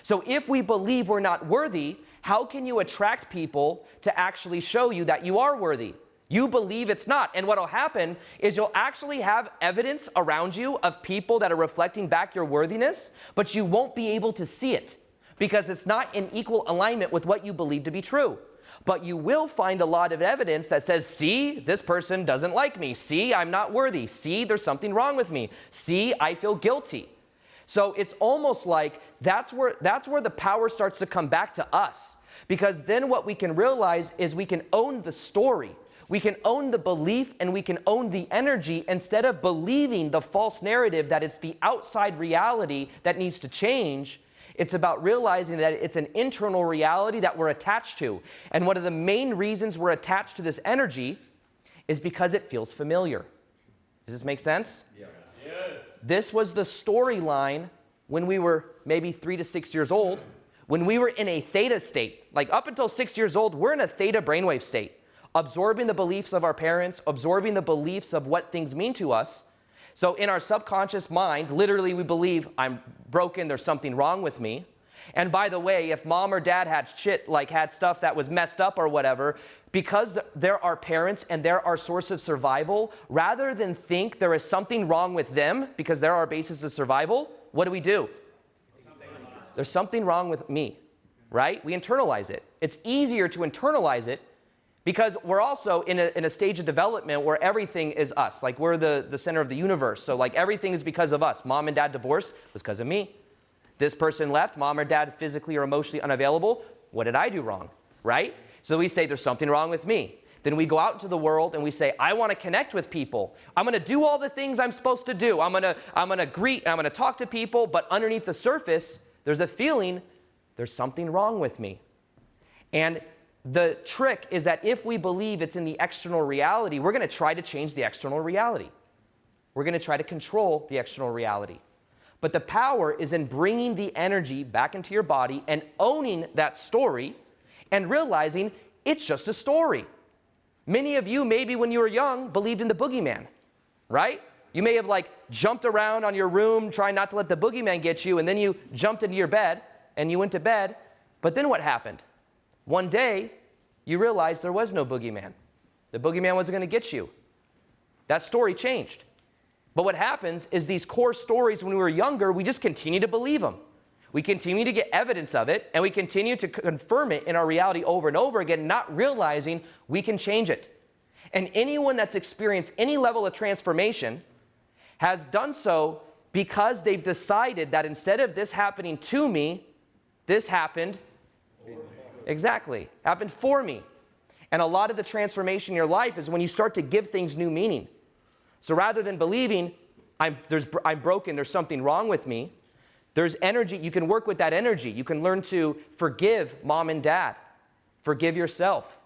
So if we believe we're not worthy, how can you attract people to actually show you that you are worthy? You believe it's not. And what will happen is you'll actually have evidence around you of people that are reflecting back your worthiness, but you won't be able to see it because it's not in equal alignment with what you believe to be true. But you will find a lot of evidence that says, see, this person doesn't like me. See, I'm not worthy. See, there's something wrong with me. See, I feel guilty. So it's almost like that's where the power starts to come back to us. Because then what we can realize is we can own the story. We can own the belief and we can own the energy instead of believing the false narrative that it's the outside reality that needs to change. It's about realizing that it's an internal reality that we're attached to. And one of the main reasons we're attached to this energy is because it feels familiar. Does this make sense? Yes. This was the storyline when we were maybe 3 to 6 years old, when we were in a theta state. Like up until 6 years old, we're in a theta brainwave state, absorbing the beliefs of our parents, absorbing the beliefs of what things mean to us. So in our subconscious mind, literally we believe I'm broken, there's something wrong with me. And by the way, if mom or dad had had stuff that was messed up or whatever, because they're our parents and they're our source of survival, rather than think there is something wrong with them because they're our basis of survival, what do? There's something wrong with me, right? We internalize it. It's easier to internalize it because we're also in a stage of development where everything is us. Like we're the center of the universe. So like everything is because of us. Mom and dad divorced was because of me. This person left, mom or dad physically or emotionally unavailable. What did I do wrong, right? So we say there's something wrong with me. Then we go out into the world and we say, I want to connect with people. I'm going to do all the things I'm supposed to do. I'm going to greet, I'm going to talk to people, but underneath the surface, there's a feeling there's something wrong with me. And the trick is that if we believe it's in the external reality, we're going to try to change the external reality. We're going to try to control the external reality. But the power is in bringing the energy back into your body and owning that story and realizing it's just a story. Many of you, maybe when you were young, believed in the boogeyman, right? You may have jumped around on your room trying not to let the boogeyman get you, and then you jumped into your bed and you went to bed. But then what happened? One day, you realized there was no boogeyman. The boogeyman wasn't going to get you. That story changed. But what happens is these core stories when we were younger, we just continue to believe them. We continue to get evidence of it, and we continue to confirm it in our reality over and over again, not realizing we can change it. And anyone that's experienced any level of transformation has done so because they've decided that instead of this happening to me, this happened happened for me. And a lot of the transformation in your life is when you start to give things new meaning. So rather than believing I'm broken, there's something wrong with me, there's energy. You can work with that energy. You can learn to forgive mom and dad. Forgive yourself.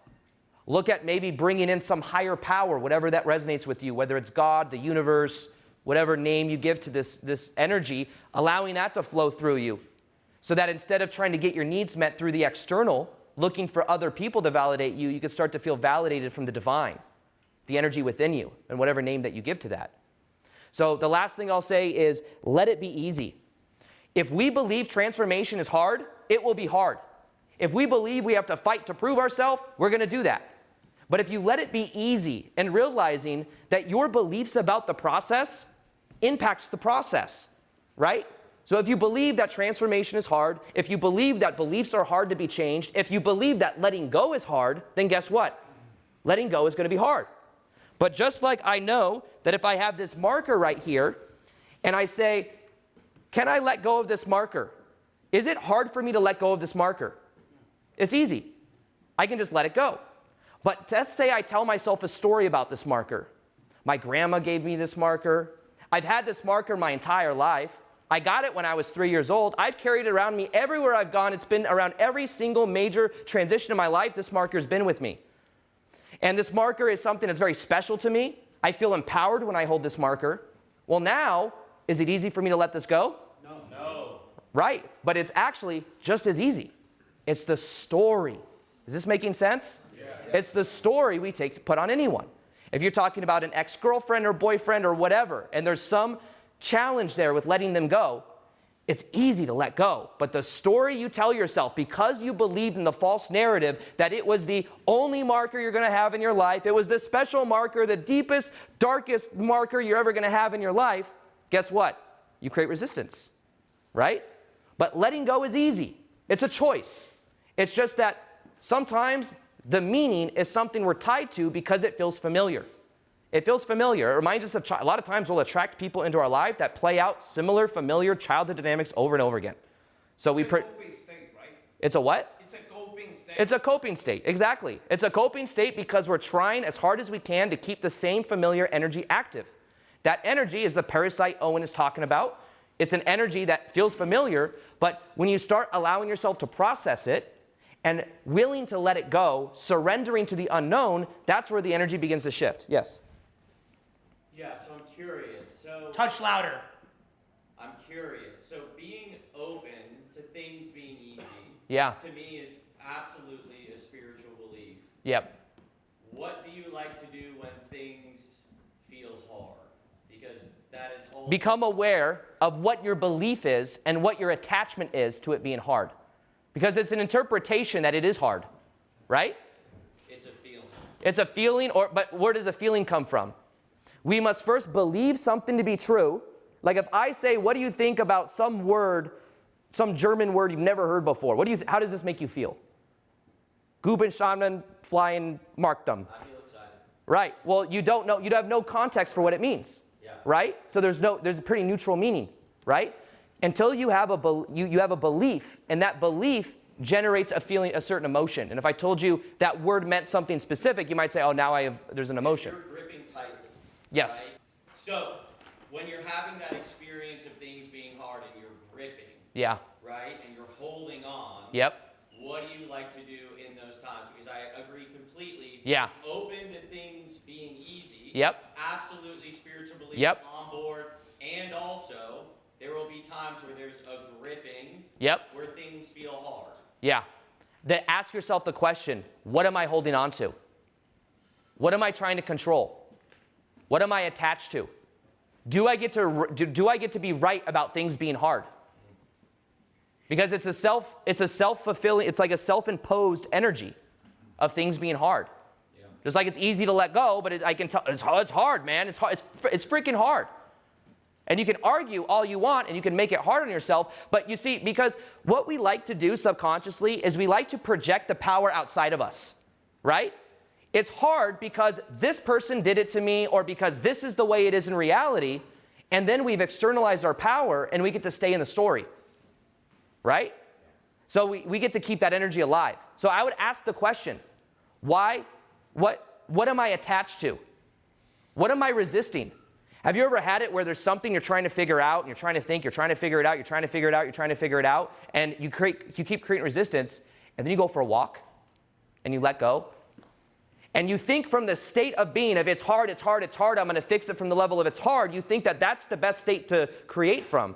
Look at maybe bringing in some higher power, whatever that resonates with you, whether it's God, the universe, whatever name you give to this energy, allowing that to flow through you. So that instead of trying to get your needs met through the external, looking for other people to validate you, you can start to feel validated from the divine, the energy within you, and whatever name that you give to that. So the last thing I'll say is let it be easy. If we believe transformation is hard, it will be hard. If we believe we have to fight to prove ourselves, we're going to do that. But if you let it be easy and realizing that your beliefs about the process impacts the process, right? So if you believe that transformation is hard, if you believe that beliefs are hard to be changed, if you believe that letting go is hard, then guess what? Letting go is going to be hard. But just like I know that if I have this marker right here and I say, Can I let go of this marker? Is it hard for me to let go of this marker? It's easy. I can just let it go. But let's say I tell myself a story about this marker. My grandma gave me this marker. I've had this marker my entire life. I got it when I was 3 years old. I've carried it around me everywhere I've gone. It's been around every single major transition in my life. This marker's been with me. And this marker is something that's very special to me. I feel empowered when I hold this marker. Well, now, is it easy for me to let this go? No. Right, but it's actually just as easy. It's the story. Is this making sense? Yeah. It's the story we take to put on anyone. If you're talking about an ex-girlfriend or boyfriend or whatever, and there's some challenge there with letting them go, it's easy to let go. But the story you tell yourself, because you believed in the false narrative that it was the only marker you're going to have in your life, it was the special marker, the deepest, darkest marker you're ever going to have in your life, guess what? You create resistance, right? But letting go is easy. It's a choice. It's just that sometimes the meaning is something we're tied to because it feels familiar. It feels familiar. It reminds us of a lot of times we'll attract people into our life that play out similar, familiar childhood dynamics over and over again. So It's a coping state, right? It's a what? It's a coping state. It's a coping state, exactly. It's a coping state because we're trying as hard as we can to keep the same familiar energy active. That energy is the parasite Owen is talking about. It's an energy that feels familiar, but when you start allowing yourself to process it and willing to let it go, surrendering to the unknown, that's where the energy begins to shift. Yes? Yeah, so I'm curious. So Touch louder. I'm curious. So being open to things being easy, Yeah. to me is absolutely a spiritual belief. Yep. What do you like to do when things feel hard? Because that is also Become aware of what your belief is and what your attachment is to it being hard. Because it's an interpretation that it is hard, right? it's a feeling. It's a feeling, but where does a feeling come from? We must first believe something to be true. Like if I say, what do you think about some word, some German word you've never heard before? How does this make you feel? Gubenstamen flying Marktum. I feel excited. Right. Well, you don't know, you have no context for what it means. Yeah. Right? So there's a pretty neutral meaning, right? Until you have you have a belief, and that belief generates a feeling, a certain emotion. And if I told you that word meant something specific, you might say, oh, now there's an emotion. You're gripping tightly. Yes. Right? So when you're having that experience of things being hard and you're gripping, Yeah. right, and you're holding on, Yep. what do you like to do in those times? Because I agree completely. Yeah. Open to things being easy. Yep. Absolutely spiritual belief Yep. on board. And also, there will be times where there's a gripping. Yep. Where things feel hard. Yeah. Then ask yourself the question, what am I holding on to? What am I trying to control? What am I attached to? Do I get to be right about things being hard? Because it's a self-fulfilling, it's like a self-imposed energy of things being hard. Yeah. Just like it's easy to let go, but I can tell it's hard, man. It's hard. It's freaking hard. And you can argue all you want, and you can make it hard on yourself. But you see, because what we like to do subconsciously is we like to project the power outside of us, right? It's hard because this person did it to me, or because this is the way it is in reality, and then we've externalized our power, and we get to stay in the story, right? So we get to keep that energy alive. So I would ask the question, why, what am I attached to? What am I resisting? Have you ever had it where there's something you're trying to figure out, and you're trying to think, you're trying to figure it out, you're trying to figure it out, you're trying to figure it out, and you keep creating resistance, and then you go for a walk, and you let go, and you think from the state of being, if it's hard, it's hard, it's hard, I'm going to fix it from the level of it's hard, you think that that's the best state to create from.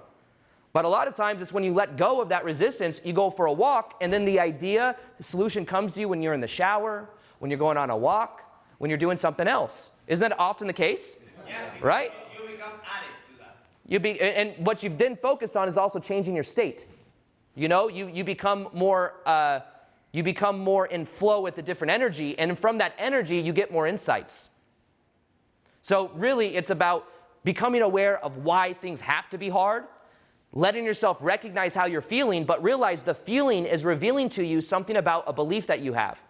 But a lot of times it's when you let go of that resistance, you go for a walk, and then the solution comes to you when you're in the shower, when you're going on a walk, when you're doing something else. Isn't that often the case? Yeah, Right? You become addict to that. And what you've then focused on is also changing your state. You know, you become more in flow with the different energy, and from that energy you get more insights. So really it's about becoming aware of why things have to be hard, letting yourself recognize how you're feeling, but realize the feeling is revealing to you something about a belief that you have.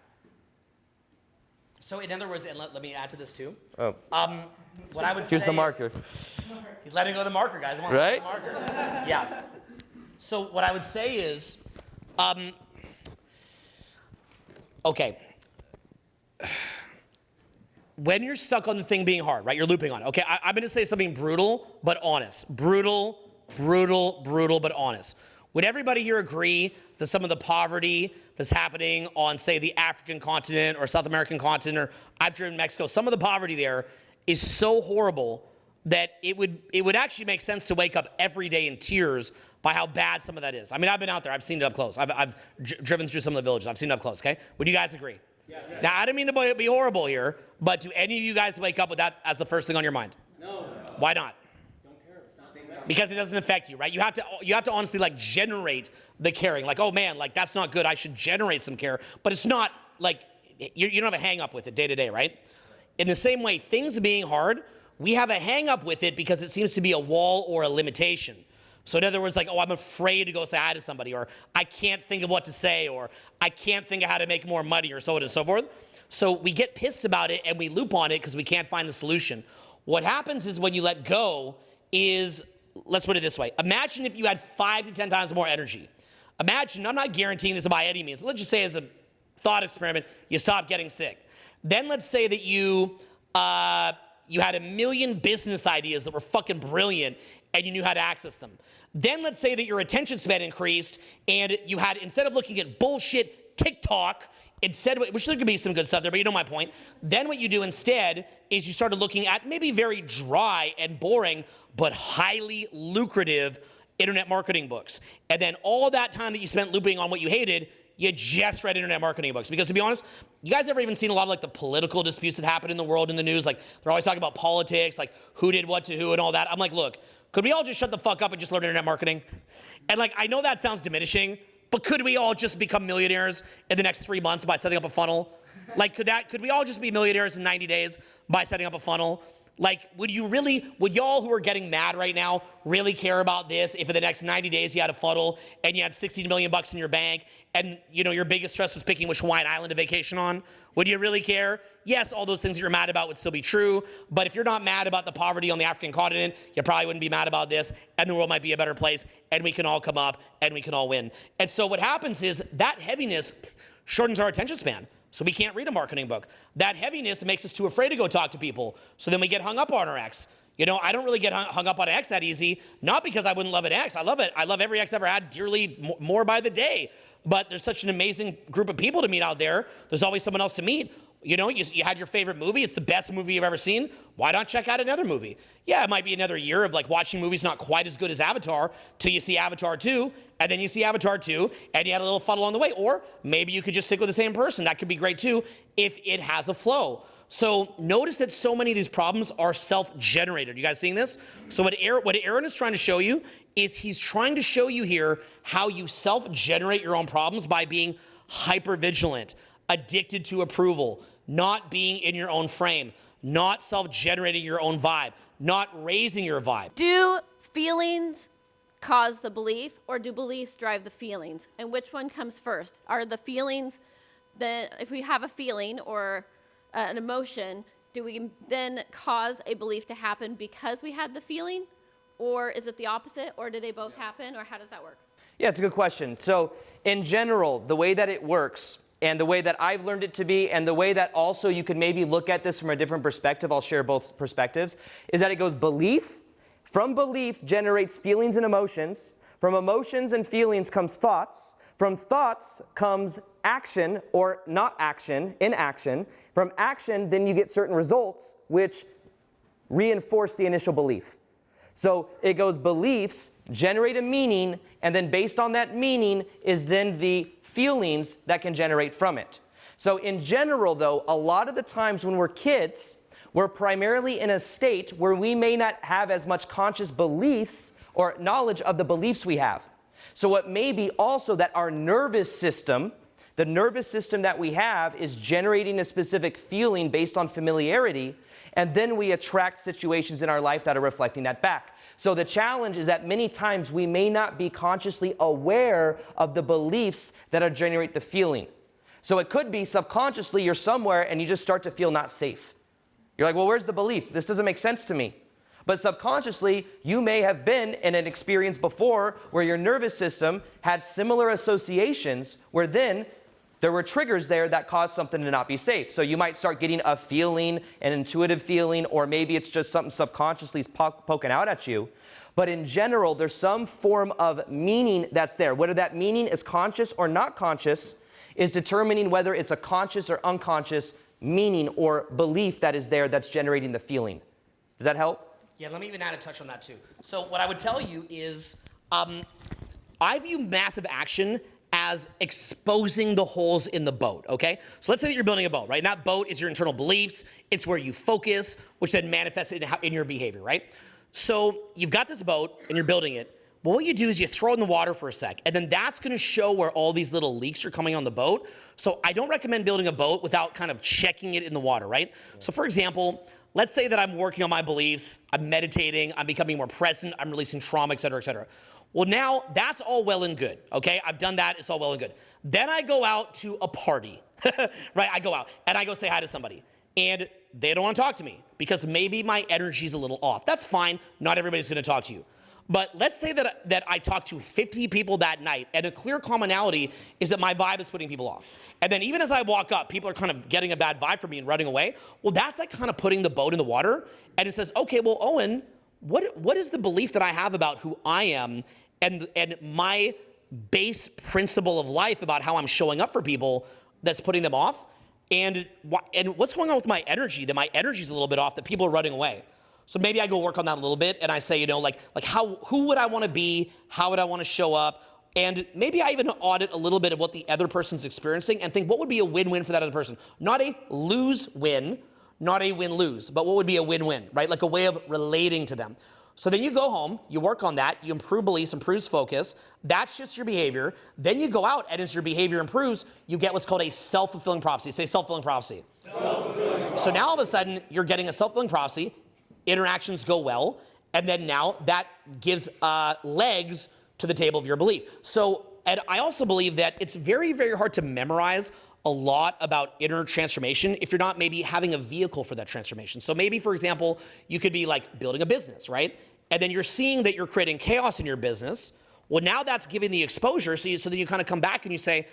So in other words, and let me add to this too. Oh. What I would Here's say the marker. He's letting go of the marker, guys. He wants Right? the marker. Yeah. So what I would say is, okay. When you're stuck on the thing being hard, right? You're looping on it. Okay, I'm going to say something brutal but honest. Brutal, but honest. Would everybody here agree that some of the poverty that's happening on, say, the African continent or South American continent, or I've driven Mexico, some of the poverty there is so horrible that it would actually make sense to wake up every day in tears by how bad some of that is. I mean, I've been out there. I've seen it up close. I've driven through some of the villages. I've seen it up close, okay? Would you guys agree? Yeah. Now, I don't mean to be horrible here, but do any of you guys wake up with that as the first thing on your mind? No. Why not? Because it doesn't affect you, right? You have to honestly like generate the caring. Like, oh man, like that's not good. I should generate some care. But it's not like you don't have a hang up with it day to day, right? In the same way, things being hard, we have a hang up with it because it seems to be a wall or a limitation. So in other words, like, oh, I'm afraid to go say hi to somebody, or I can't think of what to say, or I can't think of how to make more money, or so on and so forth. So we get pissed about it and we loop on it because we can't find the solution. What happens is when you let go is, let's put it this way. Imagine if you had 5 to 10 times more energy. Imagine, I'm not guaranteeing this by any means, but let's just say as a thought experiment, you stop getting sick. Then let's say that you had a million business ideas that were fucking brilliant and you knew how to access them. Then let's say that your attention span increased and you had, instead of looking at bullshit TikTok, which there could be some good stuff there, but you know my point. Then what you do instead is you started looking at maybe very dry and boring, but highly lucrative internet marketing books. And then all that time that you spent looping on what you hated, you just read internet marketing books. Because to be honest, you guys ever even seen a lot of like the political disputes that happen in the world in the news? Like they're always talking about politics, like who did what to who and all that. I'm like, look, could we all just shut the fuck up and just learn internet marketing? And like, I know that sounds diminishing, but could we all just become millionaires in the next 3 months by setting up a funnel? Like, could we all just be millionaires in 90 days by setting up a funnel? Like, would y'all who are getting mad right now really care about this if in the next 90 days you had a funnel and you had $16 million in your bank and, you know, your biggest stress was picking which Hawaiian island to vacation on? Would you really care? Yes, all those things that you're mad about would still be true, but if you're not mad about the poverty on the African continent, you probably wouldn't be mad about this, and the world might be a better place, and we can all come up, and we can all win. And so what happens is that heaviness shortens our attention span. So we can't read a marketing book. That heaviness makes us too afraid to go talk to people. So then we get hung up on our ex. You know, I don't really get hung up on an ex that easy, not because I wouldn't love an ex. I love it. I love every ex I ever had dearly, more by the day. But there's such an amazing group of people to meet out there. There's always someone else to meet. You know, you had your favorite movie. It's the best movie you've ever seen. Why not check out another movie? Yeah, it might be another year of like watching movies not quite as good as Avatar till you see Avatar 2, and then you see Avatar 2, and you had a little funnel on the way. Or maybe you could just stick with the same person. That could be great too if it has a flow. So notice that so many of these problems are self-generated. You guys seeing this? So what Aaron is trying to show you is he's trying to show you here how you self-generate your own problems by being hyper-vigilant, addicted to approval, not being in your own frame, not self-generating your own vibe, not raising your vibe. Do feelings cause the belief, or do beliefs drive the feelings? And which one comes first? Are the feelings, if we have a feeling or an emotion, do we then cause a belief to happen because we had the feeling? Or is it the opposite? Or do they both happen? Or how does that work? Yeah, it's a good question. So in general, the way that it works and the way that I've learned it to be and the way that also you could maybe look at this from a different perspective, I'll share both perspectives, is that it goes belief. From belief generates feelings and emotions. From emotions and feelings comes thoughts. From thoughts comes action or not action, inaction. From action, then you get certain results which reinforce the initial belief. So it goes beliefs, generate a meaning, and then based on that meaning is then the feelings that can generate from it. So in general, though, a lot of the times when we're kids, we're primarily in a state where we may not have as much conscious beliefs or knowledge of the beliefs we have. So it may be also that our nervous system, the nervous system that we have, is generating a specific feeling based on familiarity, and then we attract situations in our life that are reflecting that back. So the challenge is that many times we may not be consciously aware of the beliefs that generate the feeling. So it could be subconsciously you're somewhere and you just start to feel not safe. You're like, well, where's the belief? This doesn't make sense to me. But subconsciously, you may have been in an experience before where your nervous system had similar associations where then there were triggers there that caused something to not be safe. So you might start getting a feeling, an intuitive feeling, or maybe it's just something subconsciously poking out at you. But in general, there's some form of meaning that's there. Whether that meaning is conscious or not conscious is determining whether it's a conscious or unconscious meaning or belief that is there that's generating the feeling. Does that help? Yeah, let me even add a touch on that too. So what I would tell you is, I view massive action as exposing the holes in the boat, okay? So let's say that you're building a boat, right? And that boat is your internal beliefs. It's where you focus, which then manifests in your behavior, right? So you've got this boat and you're building it. Well, what you do is you throw it in the water for a sec, and then that's gonna show where all these little leaks are coming on the boat. So I don't recommend building a boat without kind of checking it in the water, right? So for example, let's say that I'm working on my beliefs, I'm meditating, I'm becoming more present, I'm releasing trauma, et cetera, et cetera. Well, now that's all well and good, okay? I've done that, it's all well and good. Then I go out to a party, right? I go out and I go say hi to somebody, and they don't want to talk to me because maybe my energy's a little off. That's fine, not everybody's gonna talk to you. But let's say that I talk to 50 people that night, and a clear commonality is that my vibe is putting people off. And then even as I walk up, people are kind of getting a bad vibe from me and running away. Well, that's like kind of putting the boat in the water. And it says, okay, well, Owen, what is the belief that I have about who I am and my base principle of life about how I'm showing up for people that's putting them off? And what's going on with my energy, that my energy's a little bit off, that people are running away? So maybe I go work on that a little bit and I say, who would I want to be? How would I want to show up? And maybe I even audit a little bit of what the other person's experiencing and think what would be a win-win for that other person? Not a lose-win, not a win-lose, but what would be a win-win, right? Like a way of relating to them. So then you go home, you work on that, you improve beliefs, improves focus, that shifts your behavior. Then you go out, and as your behavior improves, you get what's called a self-fulfilling prophecy. Say self-fulfilling prophecy. Self-fulfilling prophecy. So now all of a sudden, you're getting a self-fulfilling prophecy, interactions go well, and then now that gives legs to the table of your belief. So, and I also believe that it's very, very hard to memorize a lot about inner transformation if you're not maybe having a vehicle for that transformation. So maybe, for example, you could be like building a business, right? And then you're seeing that you're creating chaos in your business. Well, now that's giving the exposure, so then you kind of come back and you say,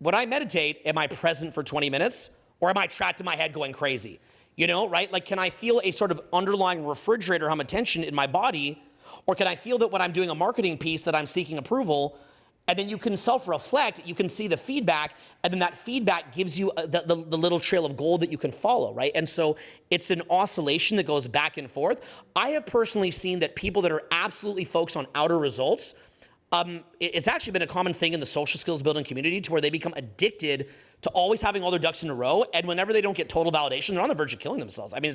when I meditate, am I present for 20 minutes? Or am I trapped in my head going crazy? You know, right? Like, can I feel a sort of underlying refrigerator hum of tension in my body? Or can I feel that when I'm doing a marketing piece that I'm seeking approval? And then you can self-reflect, you can see the feedback, and then that feedback gives you the little trail of gold that you can follow, right? And so it's an oscillation that goes back and forth. I have personally seen that people that are absolutely focused on outer results, it's actually been a common thing in the social skills building community to where they become addicted to always having all their ducks in a row, and whenever they don't get total validation, they're on the verge of killing themselves. I mean,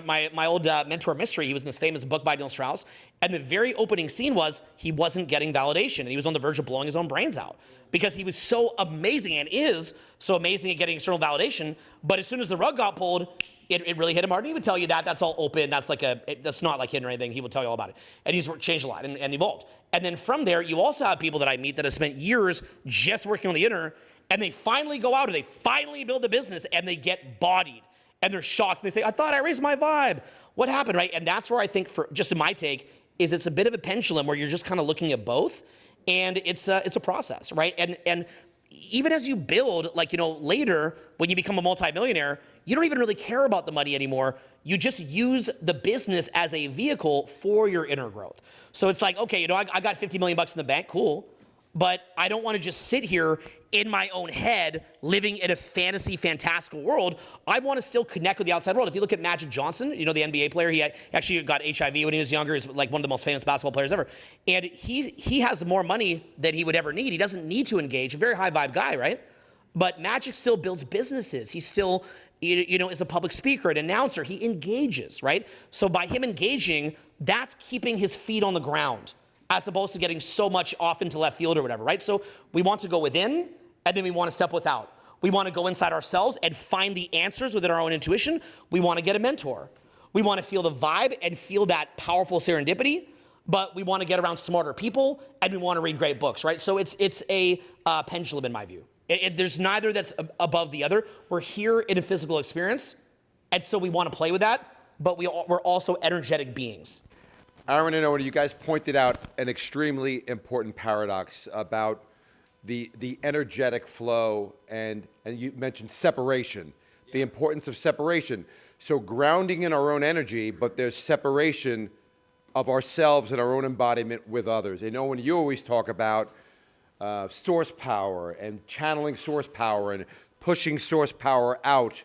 my old mentor, Mystery, he was in this famous book by Neil Strauss, and the very opening scene was he wasn't getting validation, and he was on the verge of blowing his own brains out because he was so amazing and is so amazing at getting external validation, but as soon as the rug got pulled, it really hit him hard. And he would tell you that's all open, that's not like hidden or anything. He would tell you all about it. And he's changed a lot and evolved. And then from there, you also have people that I meet that have spent years just working on the inner, and they finally go out and they finally build a business and they get bodied and they're shocked. They say, I thought I raised my vibe. What happened, right? And that's where I think, for just in my take, is it's a bit of a pendulum where you're just kind of looking at both, and it's a process, right? And even as you build, later when you become a multimillionaire, you don't even really care about the money anymore. You just use the business as a vehicle for your inner growth. So it's like, okay, I got 50 million bucks in the bank, cool. But I don't want to just sit here in my own head living in a fantasy, fantastical world. I want to still connect with the outside world. If you look at Magic Johnson, the NBA player, he actually got HIV when he was younger. He's like one of the most famous basketball players ever. And he has more money than he would ever need. He doesn't need to engage. A very high vibe guy, right? But Magic still builds businesses. He still, is a public speaker, an announcer. He engages, right? So by him engaging, that's keeping his feet on the ground, as opposed to getting so much off into left field or whatever, right? So we want to go within, and then we want to step without. We want to go inside ourselves and find the answers within our own intuition. We want to get a mentor. We want to feel the vibe and feel that powerful serendipity, but we want to get around smarter people, and we want to read great books, right? So it's a pendulum in my view. There's neither that's above the other. We're here in a physical experience, and so we want to play with that, but we're also energetic beings. Aaron and Owen, you guys pointed out an extremely important paradox about the energetic flow, and you mentioned separation, the importance of separation. So grounding in our own energy, but there's separation of ourselves and our own embodiment with others. And Owen, you always talk about source power and channeling source power and pushing source power out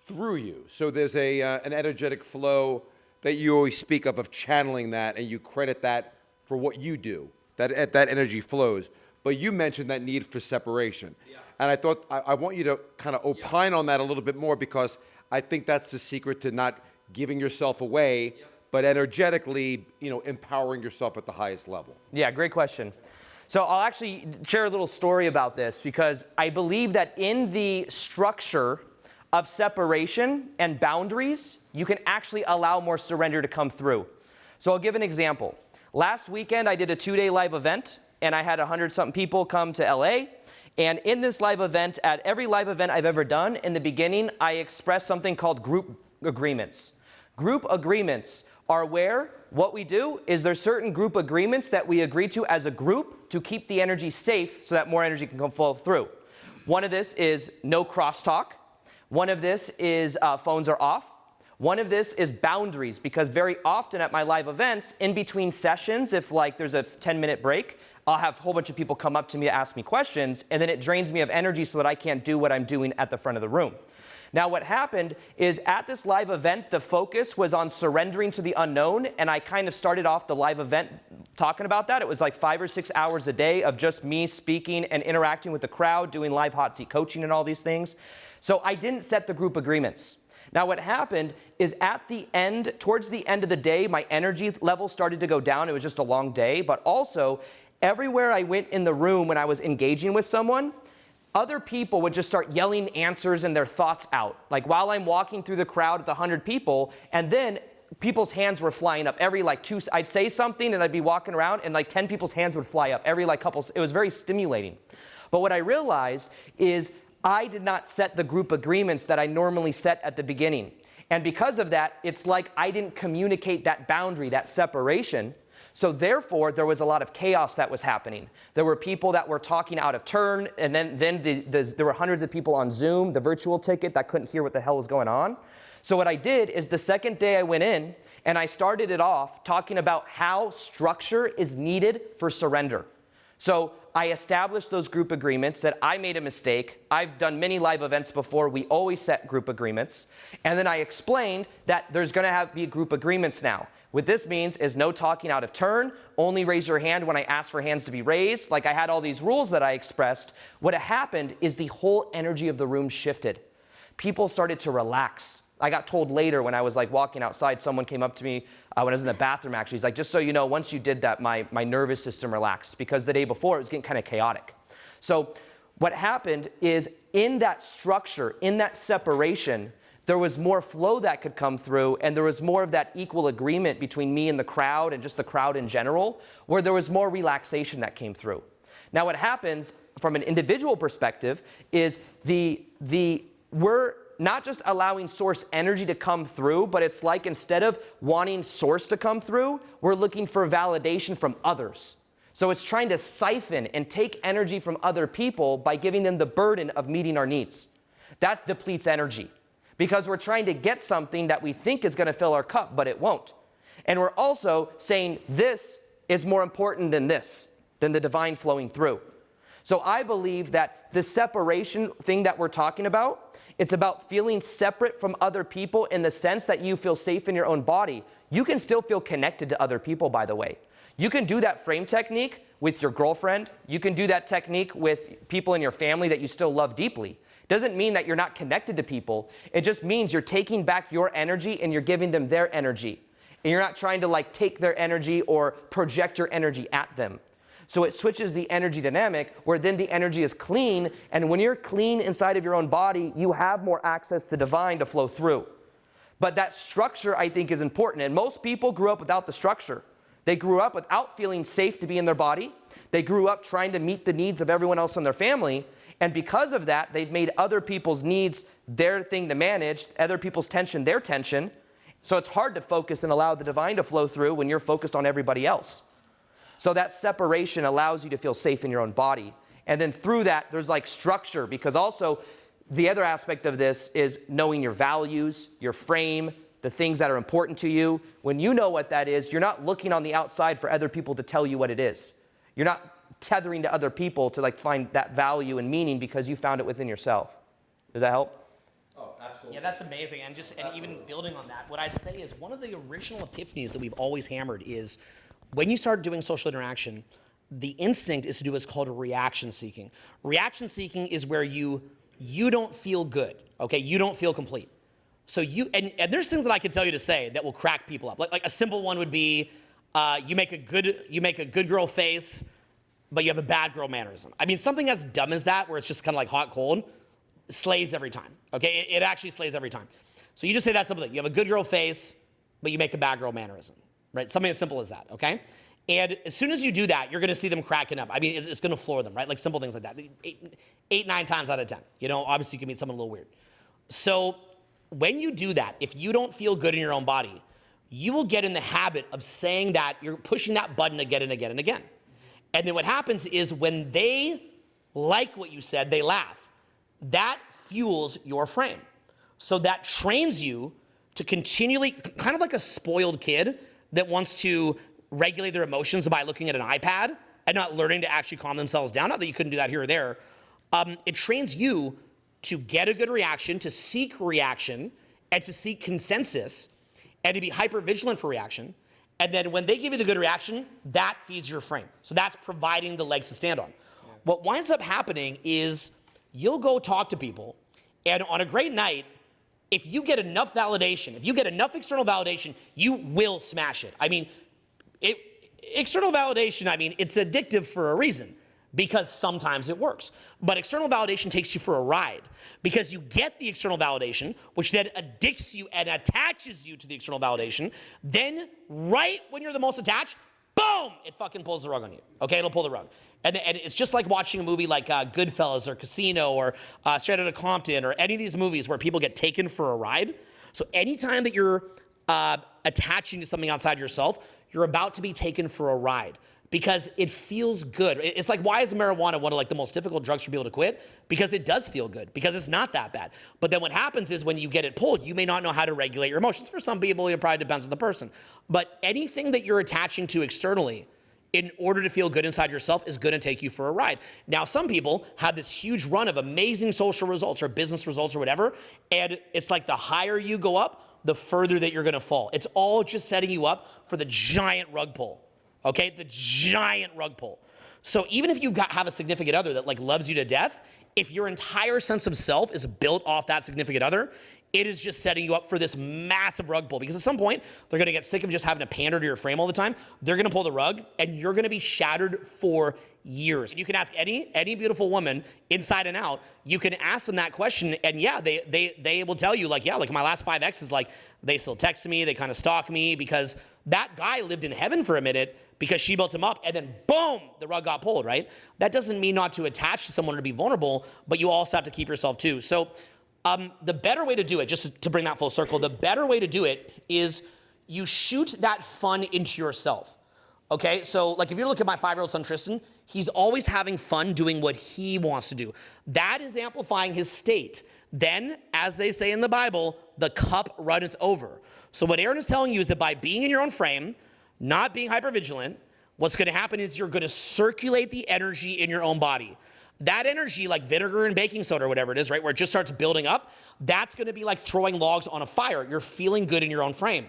through you. So there's an energetic flow that you always speak of channeling that, and you credit that for what you do, that energy flows. But you mentioned that need for separation. Yeah. And I thought I want you to kind of opine on that a little bit more, because I think that's the secret to not giving yourself away, but energetically, empowering yourself at the highest level. Yeah, great question. So I'll actually share a little story about this, because I believe that in the structure of separation and boundaries, you can actually allow more surrender to come through. So I'll give an example. Last weekend, I did a 2-day live event, and I had 100-something people come to LA. And in this live event, at every live event I've ever done, in the beginning, I expressed something called group agreements. Group agreements are where what we do is there's certain group agreements that we agree to as a group to keep the energy safe so that more energy can come flow through. One of this is no crosstalk. One of this is phones are off. One of this is boundaries, because very often at my live events, in between sessions, if there's a 10-minute break, I'll have a whole bunch of people come up to me to ask me questions, and then it drains me of energy so that I can't do what I'm doing at the front of the room. Now, what happened is at this live event, the focus was on surrendering to the unknown, and I kind of started off the live event talking about that. It was like 5 or 6 hours a day of just me speaking and interacting with the crowd, doing live hot seat coaching and all these things. So I didn't set the group agreements. Now, what happened is at the end, towards the end of the day, my energy level started to go down. It was just a long day, but also everywhere I went in the room when I was engaging with someone, other people would just start yelling answers and their thoughts out. Like while I'm walking through the crowd with 100 people, and then people's hands were flying up every I'd say something and I'd be walking around and 10 people's hands would fly up every couple. It was very stimulating. But what I realized is I did not set the group agreements that I normally set at the beginning. And because of that, it's like I didn't communicate that boundary, that separation. So therefore, there was a lot of chaos that was happening. There were people that were talking out of turn, and then there were hundreds of people on Zoom, the virtual ticket, that couldn't hear what the hell was going on. So what I did is the second day I went in, and I started it off talking about how structure is needed for surrender. So I established those group agreements that I made a mistake. I've done many live events before. We always set group agreements. And then I explained that there's going to be group agreements now. What this means is no talking out of turn, only raise your hand when I ask for hands to be raised. I had all these rules that I expressed. What happened is the whole energy of the room shifted. People started to relax. I got told later when I was walking outside, someone came up to me when I was in the bathroom actually. He's like, just so you know, once you did that, my nervous system relaxed, because the day before it was getting kind of chaotic. So what happened is in that structure, in that separation, there was more flow that could come through, and there was more of that equal agreement between me and the crowd and just the crowd in general, where there was more relaxation that came through. Now what happens from an individual perspective is we're not just allowing source energy to come through, but it's like instead of wanting source to come through, we're looking for validation from others. So it's trying to siphon and take energy from other people by giving them the burden of meeting our needs. That depletes energy, because we're trying to get something that we think is going to fill our cup, but it won't. And we're also saying this is more important than this, than the divine flowing through. So I believe that the separation thing that we're talking about, it's about feeling separate from other people in the sense that you feel safe in your own body. You can still feel connected to other people, by the way. You can do that frame technique with your girlfriend. You can do that technique with people in your family that you still love deeply. Doesn't mean that you're not connected to people. It just means you're taking back your energy and you're giving them their energy. And you're not trying to take their energy or project your energy at them. So it switches the energy dynamic, where then the energy is clean, and when you're clean inside of your own body, you have more access to divine to flow through. But that structure, I think, is important, and most people grew up without the structure. They grew up without feeling safe to be in their body. They grew up trying to meet the needs of everyone else in their family, And because of that, they've made other people's needs their thing to manage, other people's tension their tension. So it's hard to focus and allow the divine to flow through when you're focused on everybody else. So that separation allows you to feel safe in your own body. And then through that, there's like structure, because also the other aspect of this is knowing your values, your frame, the things that are important to you. When you know what that is, you're not looking on the outside for other people to tell you what it is. You're not tethering to other people to like find that value and meaning because you found it within yourself. Does that help? Oh, absolutely. Yeah, that's amazing. And even building on that, what I'd say is one of the original epiphanies that we've always hammered is when you start doing social interaction, the instinct is to do what's called reaction seeking. Reaction seeking is where you don't feel good, okay? You don't feel complete. So and there's things that I can tell you to say that will crack people up. Like a simple one would be, you make a good girl face, but you have a bad girl mannerism. I mean, something as dumb as that, where it's just kind of like hot cold, slays every time, okay? It actually slays every time. So you just say that simple thing. You have a good girl face, but you make a bad girl mannerism, right? Something as simple as that, okay? And as soon as you do that, you're gonna see them cracking up. I mean, it's gonna floor them, right? Like simple things like that. 9 times out of 10. You know, obviously you can meet someone a little weird. So when you do that, if you don't feel good in your own body, you will get in the habit of saying that, you're pushing that button again and again and again. And then what happens is when they like what you said, they laugh. That fuels your frame. So that trains you to continually, kind of like a spoiled kid that wants to regulate their emotions by looking at an iPad and not learning to actually calm themselves down. Not that you couldn't do that here or there. It trains you to get a good reaction, to seek reaction, and to seek consensus, and to be hyper vigilant for reaction. And then when they give you the good reaction, that feeds your frame. So that's providing the legs to stand on. Yeah. What winds up happening is you'll go talk to people, and on a great night, if you get enough validation, if you get enough external validation, you will smash it. I mean, external validation, I mean, it's addictive for a reason, because sometimes it works. But external validation takes you for a ride, because you get the external validation, which then addicts you and attaches you to the external validation. Then right when you're the most attached, boom, it fucking pulls the rug on you. Okay, it'll pull the rug. And it's just like watching a movie like Goodfellas or Casino or Straight Outta Compton or any of these movies where people get taken for a ride. So anytime that you're attaching to something outside yourself, you're about to be taken for a ride, because it feels good. It's like, why is marijuana one of like the most difficult drugs for people to quit? Because it does feel good, because it's not that bad. But then what happens is when you get it pulled, you may not know how to regulate your emotions. For some people, it probably depends on the person. But anything that you're attaching to externally in order to feel good inside yourself is gonna take you for a ride. Now, some people have this huge run of amazing social results or business results or whatever, and it's like the higher you go up, the further that you're gonna fall. It's all just setting you up for the giant rug pull. Okay, the giant rug pull. So even if you have a significant other that like loves you to death, if your entire sense of self is built off that significant other, it is just setting you up for this massive rug pull, because at some point they're gonna get sick of just having to pander to your frame all the time. They're gonna pull the rug and you're gonna be shattered for years. You can ask any beautiful woman inside and out, you can ask them that question, and yeah, they will tell you like, yeah, like my last 5 exes, like they still text me, they kind of stalk me, because that guy lived in heaven for a minute because she built him up, and then boom, the rug got pulled, right? That doesn't mean not to attach to someone or to be vulnerable, but you also have to keep yourself too. So the better way to do it, just to bring that full circle, the better way to do it is you shoot that fun into yourself. Okay, so like if you look at my 5-year-old son Tristan, he's always having fun doing what he wants to do. That is amplifying his state. Then, as they say in the Bible, the cup runneth over. So what Aaron is telling you is that by being in your own frame, not being hypervigilant, what's gonna happen is you're gonna circulate the energy in your own body. That energy, like vinegar and baking soda or whatever it is, right, where it just starts building up, that's gonna be like throwing logs on a fire. You're feeling good in your own frame.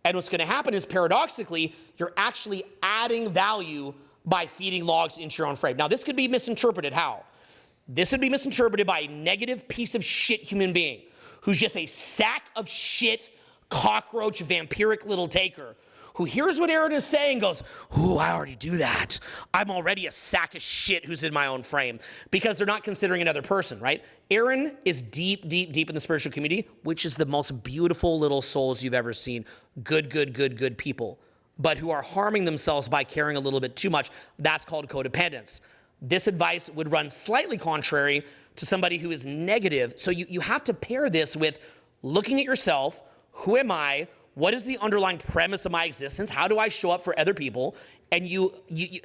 And what's gonna happen is, paradoxically, you're actually adding value by feeding logs into your own frame. Now, this could be misinterpreted. How? This would be misinterpreted by a negative piece of shit human being who's just a sack of shit, cockroach, vampiric little taker, who hears what Aaron is saying, goes, ooh, I already do that. I'm already a sack of shit who's in my own frame, because they're not considering another person, right? Aaron is deep, deep, deep in the spiritual community, which is the most beautiful little souls you've ever seen. Good people, but who are harming themselves by caring a little bit too much. That's called codependence. this advice would run slightly contrary to somebody who is negative. So you have to pair this with looking at yourself. Who am I? What is the underlying premise of my existence? How do I show up for other people? And you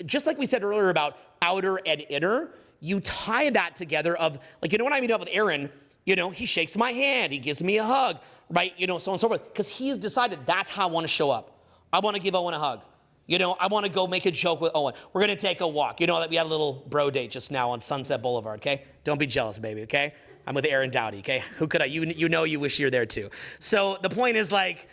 just like we said earlier about outer and inner, you tie that together of, like, when I meet up with Aaron, he shakes my hand, he gives me a hug, right? So on and so forth, because he's decided that's how I want to show up. I want to give Owen a hug. I want to go make a joke with Owen. We're going to take a walk. That we had a little bro date just now on Sunset Boulevard, okay? Don't be jealous, baby, okay? I'm with Aaron Dowdy, okay? Who could I? You wish you were there too. So the point is like,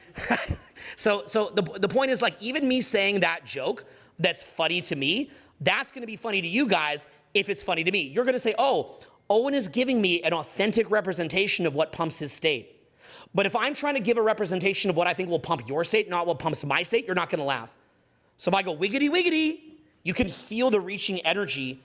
the point is like, even me saying that joke that's funny to me, that's going to be funny to you guys if it's funny to me. You're going to say, oh, Owen is giving me an authentic representation of what pumps his state. But if I'm trying to give a representation of what I think will pump your state, not what pumps my state, you're not going to laugh. So if I go wiggity wiggity, you can feel the reaching energy,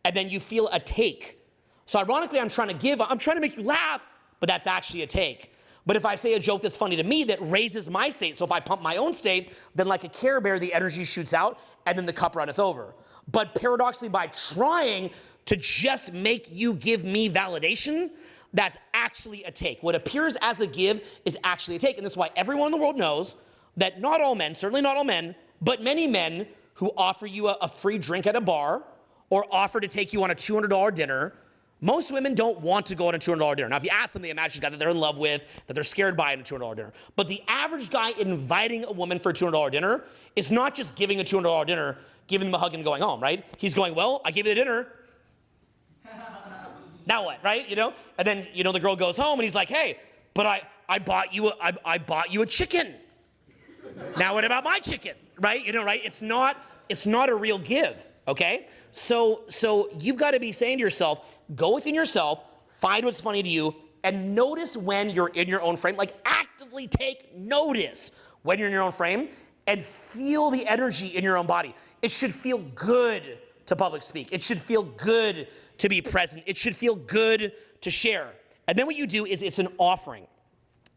and then you feel a take. So ironically, I'm trying to make you laugh, but that's actually a take. But if I say a joke that's funny to me that raises my state, so if I pump my own state, then like a Care Bear, the energy shoots out, and then the cup runneth over. But paradoxically, by trying to just make you give me validation, that's actually a take. What appears as a give is actually a take. And this is why everyone in the world knows that not all men, certainly not all men, but many men who offer you a free drink at a bar or offer to take you on a $200 dinner, most women don't want to go on a $200 dinner. Now, if you ask them, they imagine a guy that they're in love with, that they're scared by in a $200 dinner. But the average guy inviting a woman for a $200 dinner is not just giving a $200 dinner, giving them a hug and going home, right? He's going, well, I gave you the dinner. Now what, right? And then, the girl goes home and he's like, hey, but I bought you a chicken. Now what about my chicken, right? Right? It's not a real give, okay? So you've got to be saying to yourself, go within yourself, find what's funny to you, and notice when you're in your own frame. Like, actively take notice when you're in your own frame and feel the energy in your own body. It should feel good to public speak. It should feel good to be present. It should feel good to share. And then what you do is it's an offering.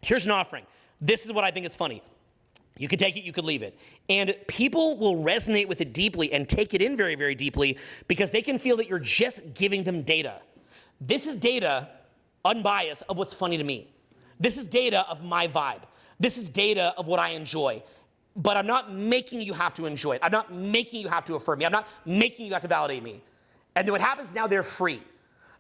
Here's an offering. This is what I think is funny. You could take it, you could leave it. And people will resonate with it deeply and take it in very, very deeply because they can feel that you're just giving them data. This is data, unbiased, of what's funny to me. This is data of my vibe. This is data of what I enjoy. But I'm not making you have to enjoy it. I'm not making you have to affirm me. I'm not making you have to validate me. And then what happens now, they're free.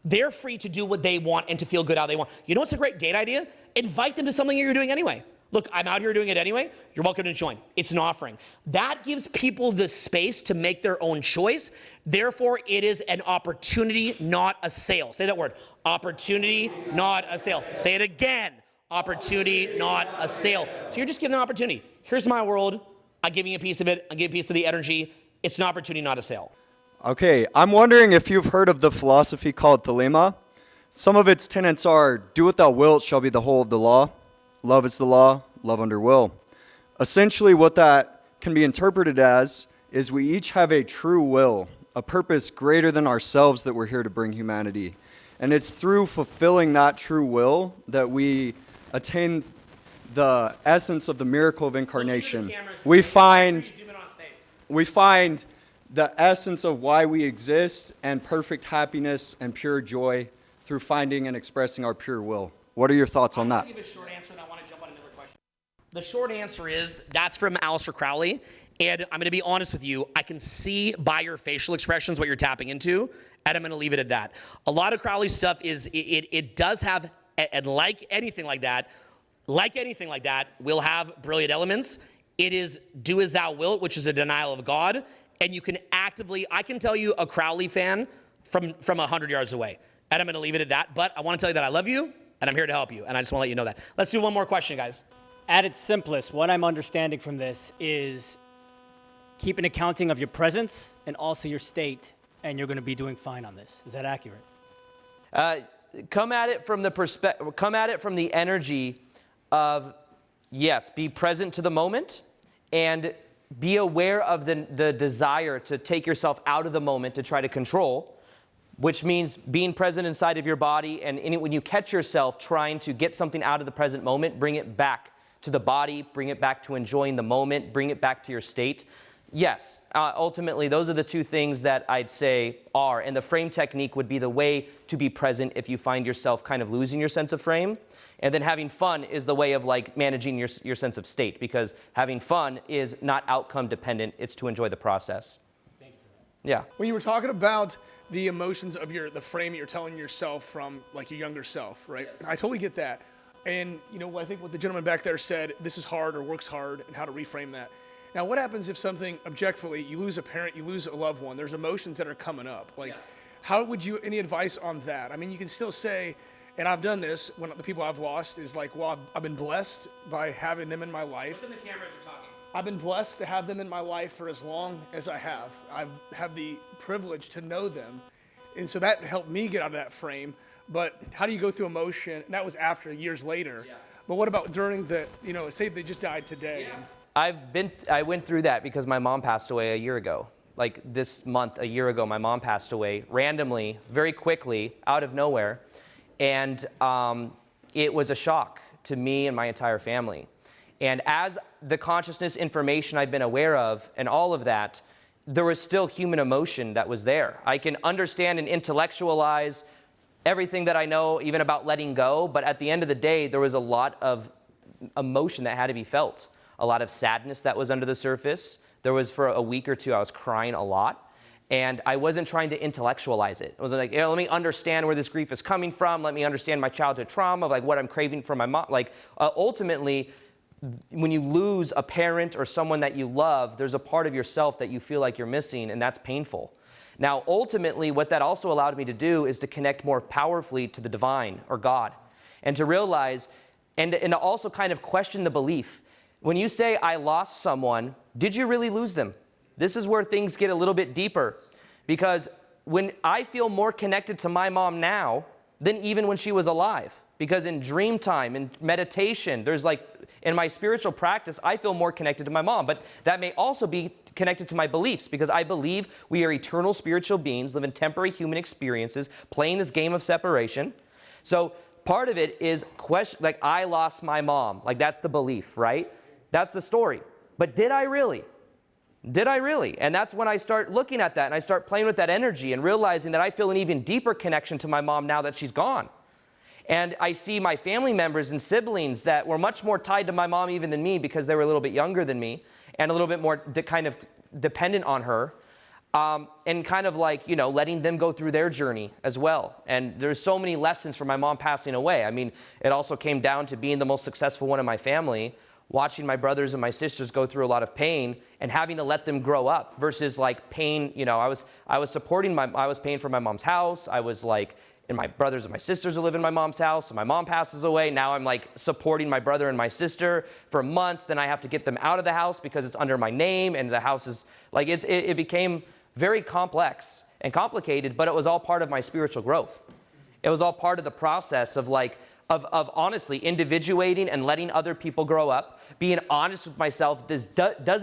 They're free to do what they want and to feel good how they want. You know what's a great date idea? Invite them to something you're doing anyway. Look, I'm out here doing it anyway. You're welcome to join. It's an offering. That gives people the space to make their own choice. Therefore, it is an opportunity, not a sale. Say that word. Opportunity, not a sale. Say it again. Opportunity, not a sale. So you're just giving an opportunity. Here's my world. I'm giving you a piece of it. I'm giving you a piece of the energy. It's an opportunity, not a sale. Okay, I'm wondering if you've heard of the philosophy called Thelema. Some of its tenets are, do what thou wilt shall be the whole of the law. Love is the law, love under will. Essentially what that can be interpreted as is we each have a true will, a purpose greater than ourselves that we're here to bring humanity. And it's through fulfilling that true will that we attain the essence of the miracle of incarnation. We find the essence of why we exist and perfect happiness and pure joy through finding and expressing our pure will. What are your thoughts on that? I'm going to give a short answer and I want to jump on another question. The short answer is that's from Aleister Crowley. And I'm going to be honest with you. I can see by your facial expressions what you're tapping into, and I'm going to leave it at that. A lot of Crowley's stuff is, it does have, and like anything like that, will have brilliant elements. It is do as thou wilt, which is a denial of God. And you can actively, I can tell you a Crowley fan from 100 yards away. And I'm going to leave it at that. But I want to tell you that I love you, and I'm here to help you. And I just want to let you know that. Let's do one more question, guys. At its simplest, what I'm understanding from this is keep an accounting of your presence and also your state, and you're going to be doing fine on this. Is that accurate? Come at it from the energy of, yes, be present to the moment and be aware of the desire to take yourself out of the moment to try to control, which means being present inside of your body. And when you catch yourself trying to get something out of the present moment, bring it back to the body, bring it back to enjoying the moment, bring it back to your state. Yes, ultimately, those are the two things that I'd say are, and the frame technique would be the way to be present if you find yourself kind of losing your sense of frame. And then having fun is the way of like managing your sense of state, because having fun is not outcome dependent, it's to enjoy the process. Thank you for that. Yeah. When you were talking about the emotions of the frame that you're telling yourself from like your younger self, right? Yes. I totally get that. And you know, I think what the gentleman back there said, this is hard or works hard, and how to reframe that. Now, what happens if something objectively, you lose a parent, you lose a loved one, there's emotions that are coming up. Like, how would you, any advice on that? I mean, you can still say, and I've done this when the people I've lost is like, well, I've been blessed by having them in my life. Look in the cameras, you're talking. I've been blessed to have them in my life for as long as I have. I've had the privilege to know them. And so that helped me get out of that frame. But how do you go through emotion? And that was after, years later. Yeah. But what about during the, you know, say they just died today. Yeah. I went through that because my mom passed away a year ago. Like this month, a year ago, my mom passed away randomly, very quickly, out of nowhere. And it was a shock to me and my entire family. And as the consciousness information I've been aware of and all of that, there was still human emotion that was there. I can understand and intellectualize everything that I know, even about letting go, but at the end of the day, there was a lot of emotion that had to be felt. A lot of sadness that was under the surface. There was, for a week or two, I was crying a lot. And I wasn't trying to intellectualize it. I was like, let me understand where this grief is coming from. Let me understand my childhood trauma, like what I'm craving from my mom. Like, ultimately, when you lose a parent or someone that you love, there's a part of yourself that you feel like you're missing, and that's painful. Now, ultimately, what that also allowed me to do is to connect more powerfully to the divine or God, and to realize, and to also kind of question the belief. When you say, I lost someone, did you really lose them? This is where things get a little bit deeper, because when I feel more connected to my mom now than even when she was alive, because in dream time, in meditation, there's like, in my spiritual practice, I feel more connected to my mom, but that may also be connected to my beliefs, because I believe we are eternal spiritual beings, live in temporary human experiences, playing this game of separation. So part of it is question, like, I lost my mom, like that's the belief, right? That's the story. But did I really? Did I really? And that's when I start looking at that and I start playing with that energy and realizing that I feel an even deeper connection to my mom now that she's gone. And I see my family members and siblings that were much more tied to my mom even than me, because they were a little bit younger than me and a little bit more kind of dependent on her, and kind of like, you know, letting them go through their journey as well. And there's so many lessons from my mom passing away. I mean, it also came down to being the most successful one in my family, watching my brothers and my sisters go through a lot of pain and having to let them grow up versus like pain. You know, I was supporting I was paying for my mom's house. I was like, and my brothers and my sisters live in my mom's house. So my mom passes away. Now I'm like supporting my brother and my sister for months. Then I have to get them out of the house because it's under my name, and the house is like, it became very complex and complicated, but it was all part of my spiritual growth. It was all part of the process of like, of honestly individuating and letting other people grow up, being honest with myself. Does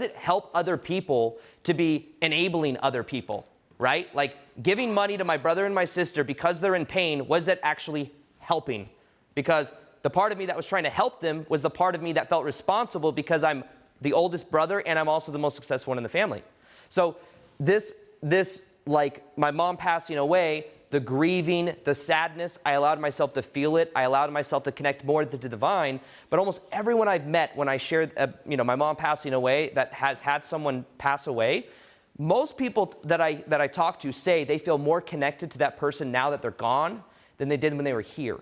it help other people to be enabling other people, right? Like giving money to my brother and my sister because they're in pain, was that actually helping? Because the part of me that was trying to help them was the part of me that felt responsible because I'm the oldest brother and I'm also the most successful one in the family. So this like my mom passing away, the grieving, the sadness, I allowed myself to feel it. I allowed myself to connect more to the divine. But almost everyone I've met when I shared, my mom passing away, that has had someone pass away, most people that I talk to say they feel more connected to that person now that they're gone than they did when they were here.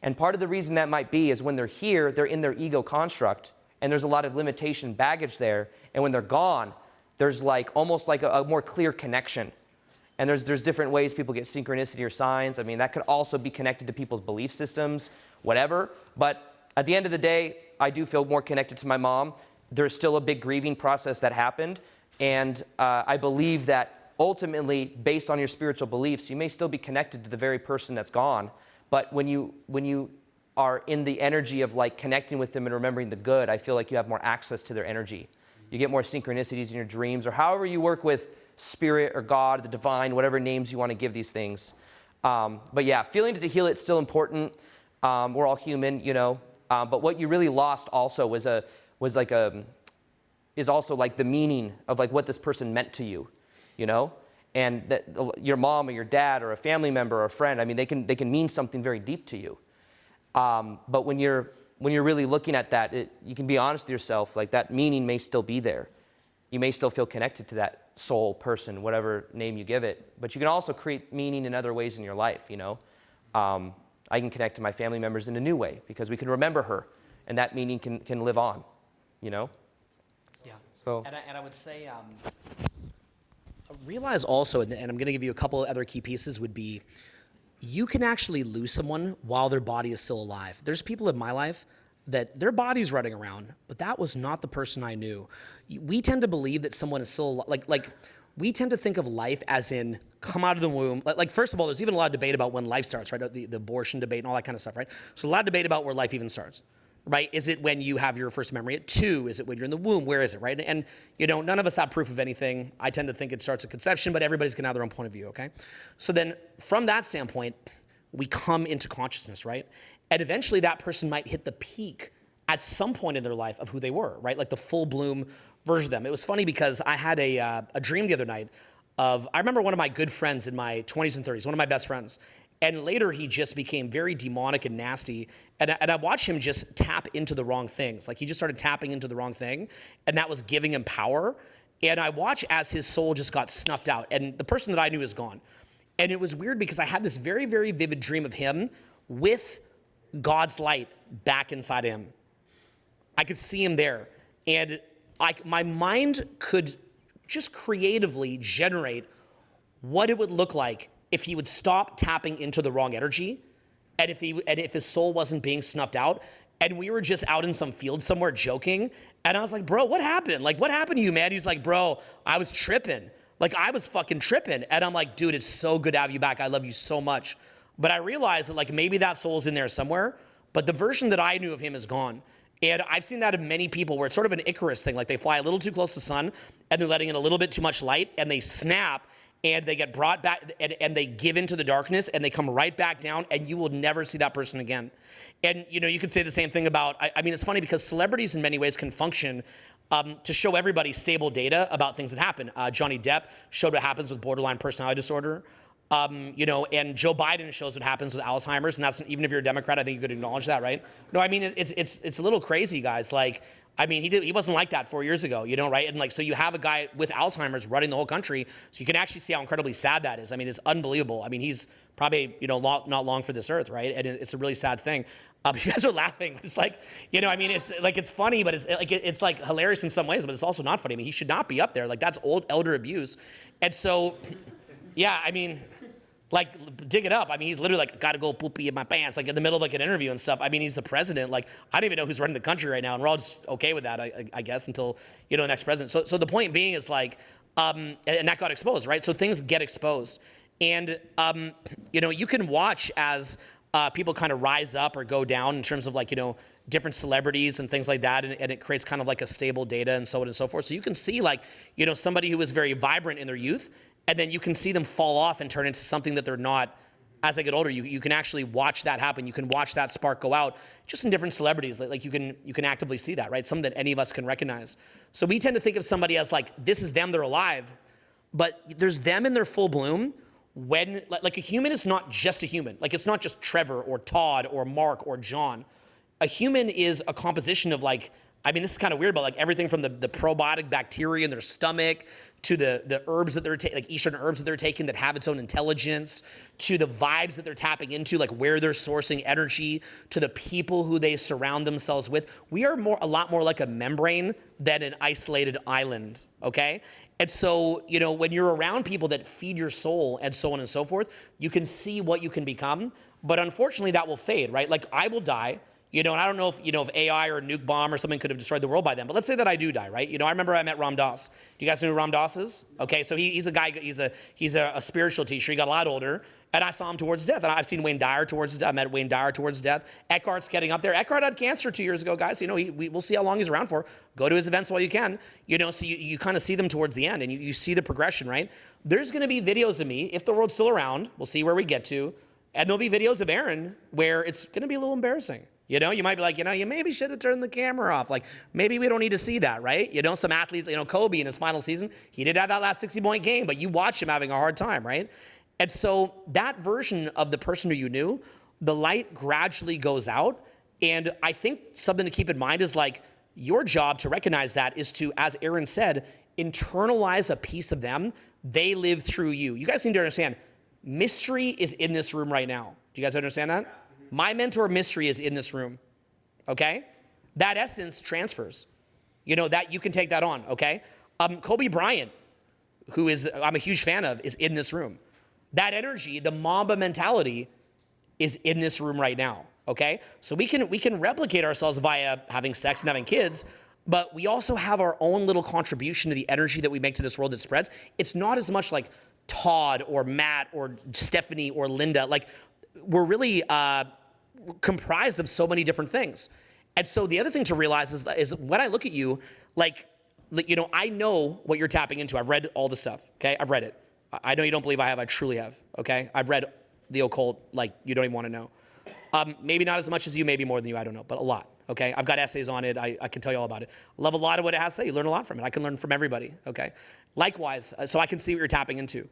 And part of the reason that might be is when they're here, they're in their ego construct, and there's a lot of limitation baggage there. And when they're gone, there's like almost like a more clear connection. And there's different ways people get synchronicity or signs. I mean, that could also be connected to people's belief systems, whatever. But at the end of the day, I do feel more connected to my mom. There's still a big grieving process that happened. And I believe that ultimately, based on your spiritual beliefs, you may still be connected to the very person that's gone. But when you are in the energy of like connecting with them and remembering the good, I feel like you have more access to their energy. You get more synchronicities in your dreams, or however you work with spirit or God, the divine, whatever names you want to give these things. But yeah, feeling to heal it's still important. We're all human, you know. But what you really lost also was is also like the meaning of like what this person meant to you, you know? And that your mom or your dad or a family member or a friend, I mean, they can mean something very deep to you. But when you're really looking at that, you can be honest with yourself, like that meaning may still be there. You may still feel connected to that soul, person, whatever name you give it, but you can also create meaning in other ways in your life, you know? I can connect to my family members in a new way because we can remember her, and that meaning can live on, you know? Yeah. So. And I would say, realize also, and I'm going to give you a couple of other key pieces, would be you can actually lose someone while their body is still alive. There's people in my life that their body's running around, but that was not the person I knew. We tend to believe that someone is still, like we tend to think of life as in come out of the womb. Like first of all, there's even a lot of debate about when life starts, right? The abortion debate and all that kind of stuff, right? So a lot of debate about where life even starts, right? Is it when you have your first memory at 2? Is it when you're in the womb? Where is it, right? And you know, none of us have proof of anything. I tend to think it starts at conception, but everybody's gonna have their own point of view, okay? So then from that standpoint, we come into consciousness, right? And eventually that person might hit the peak at some point in their life of who they were, right? Like the full bloom version of them. It was funny because I had a dream the other night of, I remember one of my good friends in my 20s and 30s, one of my best friends. And later he just became very demonic and nasty. And I watched him just tap into the wrong things. Like he just started tapping into the wrong thing, and that was giving him power. And I watched as his soul just got snuffed out, and the person that I knew is gone. And it was weird because I had this very, very vivid dream of him with God's light back inside of him. I could see him there. And my mind could just creatively generate what it would look like if he would stop tapping into the wrong energy, and if his soul wasn't being snuffed out, and we were just out in some field somewhere joking, and I was like, bro, what happened? Like, what happened to you, man? He's like, bro, I was tripping. Like, I was fucking tripping. And I'm like, dude, it's so good to have you back. I love you so much. But I realized that, like, maybe that soul's in there somewhere, but the version that I knew of him is gone. And I've seen that of many people where it's sort of an Icarus thing. Like, they fly a little too close to the sun, and they're letting in a little bit too much light, and they snap, and they get brought back, and they give into the darkness, and they come right back down, and you will never see that person again. And, you know, you could say the same thing about, I mean, it's funny because celebrities in many ways can function to show everybody stable data about things that happen. Johnny Depp showed what happens with borderline personality disorder. You know, and Joe Biden shows what happens with Alzheimer's, and that's, even if you're a Democrat, I think you could acknowledge that, right? No, I mean, it's a little crazy, guys. Like, I mean, he wasn't like that 4 years ago, you know, right? And like, so you have a guy with Alzheimer's running the whole country, so you can actually see how incredibly sad that is. I mean, it's unbelievable. I mean, he's probably, you know, not long for this earth, right? And it's a really sad thing. You guys are laughing. It's like, you know, I mean, it's like, it's funny, but it's like hilarious in some ways, but it's also not funny. I mean, he should not be up there. Like, that's old elder abuse. And so, yeah, I mean, like, dig it up. I mean, he's literally like, gotta go poopy in my pants, like in the middle of like an interview and stuff. I mean, he's the president. Like, I don't even know who's running the country right now, and we're all just okay with that, I guess, until, you know, the next president. So the point being is like, and that got exposed, right? So things get exposed. And, you know, you can watch as people kind of rise up or go down in terms of like, you know, different celebrities and things like that, and it creates kind of like a stable data and so on and so forth. So you can see like, you know, somebody who was very vibrant in their youth, and then you can see them fall off and turn into something that they're not as they get older. You can actually watch that happen. You can watch that spark go out just in different celebrities. Like you can actively see that, right? Something that any of us can recognize. So we tend to think of somebody as like, this is them, they're alive, but there's them in their full bloom when, like a human is not just a human. Like it's not just Trevor or Todd or Mark or John. A human is a composition of like, I mean, this is kind of weird, but like everything from the probiotic bacteria in their stomach to the herbs that they're taking, like Eastern herbs that they're taking that have its own intelligence, to the vibes that they're tapping into, like where they're sourcing energy, to the people who they surround themselves with. We are a lot more like a membrane than an isolated island, okay? And so, you know, when you're around people that feed your soul and so on and so forth, you can see what you can become, but unfortunately that will fade, right? Like I will die. You know, and I don't know if, you know, if AI or a nuke bomb or something could have destroyed the world by then, but let's say that I do die, right? You know, I remember I met Ram Dass. Do you guys know who Ram Dass is? Okay, so he's a guy, he's a spiritual teacher. He got a lot older, and I saw him towards death. And I've seen Wayne Dyer towards death. I met Wayne Dyer towards death. Eckhart's getting up there. Eckhart had cancer 2 years ago, guys. You know, we'll see how long he's around for. Go to his events while you can. You know, so you kind of see them towards the end, and you see the progression, right? There's going to be videos of me, if the world's still around, we'll see where we get to, and there'll be videos of Aaron where it's going to be a little embarrassing. You know, you might be like, you maybe should have turned the camera off. Like, maybe we don't need to see that, right? Some athletes, Kobe in his final season, he did have that last 60-point game, but you watch him having a hard time, right? And so that version of the person who you knew, the light gradually goes out. And I think something to keep in mind is like, your job to recognize that is to, as Aaron said, internalize a piece of them. They live through you. You guys need to understand, mystery is in this room right now. Do you guys understand that? My mentor mystery is in this room, okay? That essence transfers. That you can take that on, okay? Kobe Bryant, who I'm a huge fan of, is in this room. That energy, the Mamba mentality, is in this room right now, okay? So we can replicate ourselves via having sex and having kids, but we also have our own little contribution to the energy that we make to this world that spreads. It's not as much like Todd or Matt or Stephanie or Linda. Like, we're really comprised of so many different things. And so the other thing to realize is when I look at you, I know what you're tapping into. I've read all the stuff, okay? I've read it. I know you don't believe I have. I truly have, okay? I've read the occult like you don't even want to know. Maybe not as much as you, maybe more than you, I don't know, but a lot, okay? I've got essays on it. I can tell you all about it. I love a lot of what it has to say. You learn a lot from it. I can learn from everybody, okay? Likewise, so I can see what you're tapping into.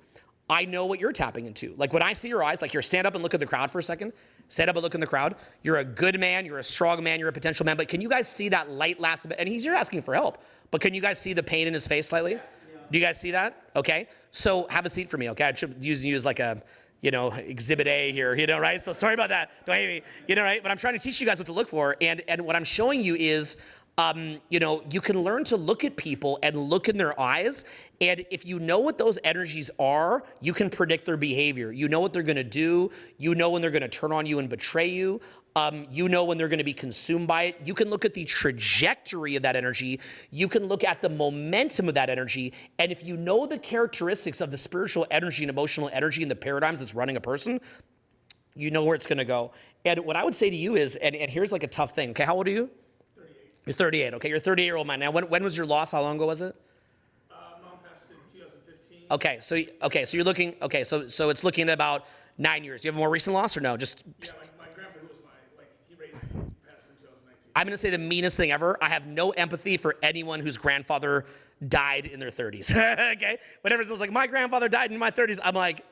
I know what you're tapping into. Like, when I see your eyes, like, here, stand up and look at the crowd for a second. Stand up and look in the crowd. You're a good man. You're a strong man. You're a potential man. But can you guys see that light last bit? And he's here asking for help. But can you guys see the pain in his face slightly? Do you guys see that? Okay. So have a seat for me, okay? I should use you as like a, exhibit A here, right? So sorry about that. Don't hate me, right? But I'm trying to teach you guys what to look for. And what I'm showing you is, you can learn to look at people and look in their eyes. And if you know what those energies are, you can predict their behavior. You know what they're going to do. You know when they're going to turn on you and betray you. You know when they're going to be consumed by it. You can look at the trajectory of that energy. You can look at the momentum of that energy. And if you know the characteristics of the spiritual energy and emotional energy and the paradigms that's running a person, you know where it's going to go. And what I would say to you is, and here's like a tough thing. Okay, how old are you? You're 38, okay? You're a 38-year-old man. Now, when was your loss? How long ago was it? Mom passed in 2015. Okay, so you're looking, so it's looking at about 9 years. You have a more recent loss or no? Just. Yeah, my grandpa, who was he passed in 2019. I'm gonna say the meanest thing ever. I have no empathy for anyone whose grandfather died in their 30s, okay? Whenever someone's like, my grandfather died in my 30s, I'm like,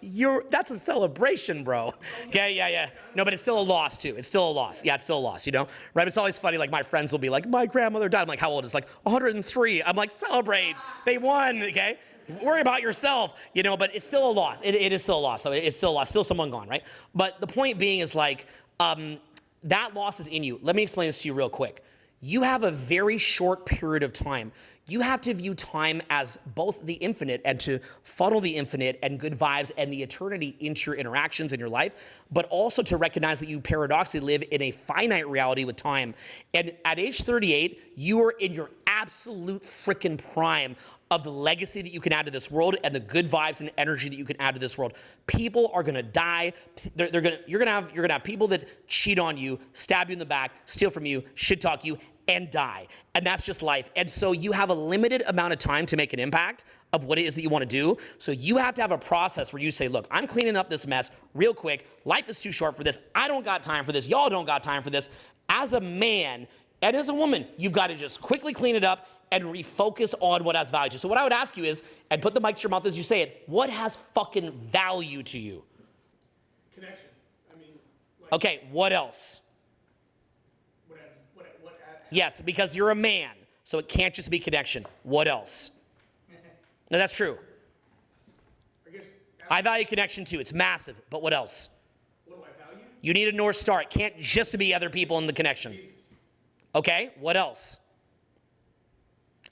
that's a celebration, bro. Okay, yeah. No, but it's still a loss, too. It's still a loss. Yeah, it's still a loss, right? It's always funny, like, my friends will be like, my grandmother died. I'm like, how old? It's like, 103. I'm like, celebrate. They won, okay? Worry about yourself, but it's still a loss. It is still a loss. So it's still a loss. Still someone gone, right? But the point being is, like, that loss is in you. Let me explain this to you real quick. You have a very short period of time. You have to view time as both the infinite and to funnel the infinite and good vibes and the eternity into your interactions in your life, but also to recognize that you paradoxically live in a finite reality with time. And at age 38, you are in your absolute freaking prime of the legacy that you can add to this world and the good vibes and energy that you can add to this world. People are gonna die. You're gonna have people that cheat on you, stab you in the back, steal from you, shit talk you, and die. And that's just life. And so you have a limited amount of time to make an impact of what it is that you want to do. So you have to have a process where you say, look, I'm cleaning up this mess real quick. Life is too short for this. I don't got time for this. Y'all don't got time for this. As a man and as a woman, you've got to just quickly clean it up and refocus on what has value to you. So what I would ask you is, and put the mic to your mouth as you say it, what has fucking value to you? Connection. Okay, what else? Yes, because you're a man, so it can't just be connection. What else? No, that's true. I value connection too. It's massive, but what else? What do I value? You need a North Star. It can't just be other people in the connection. Okay, what else?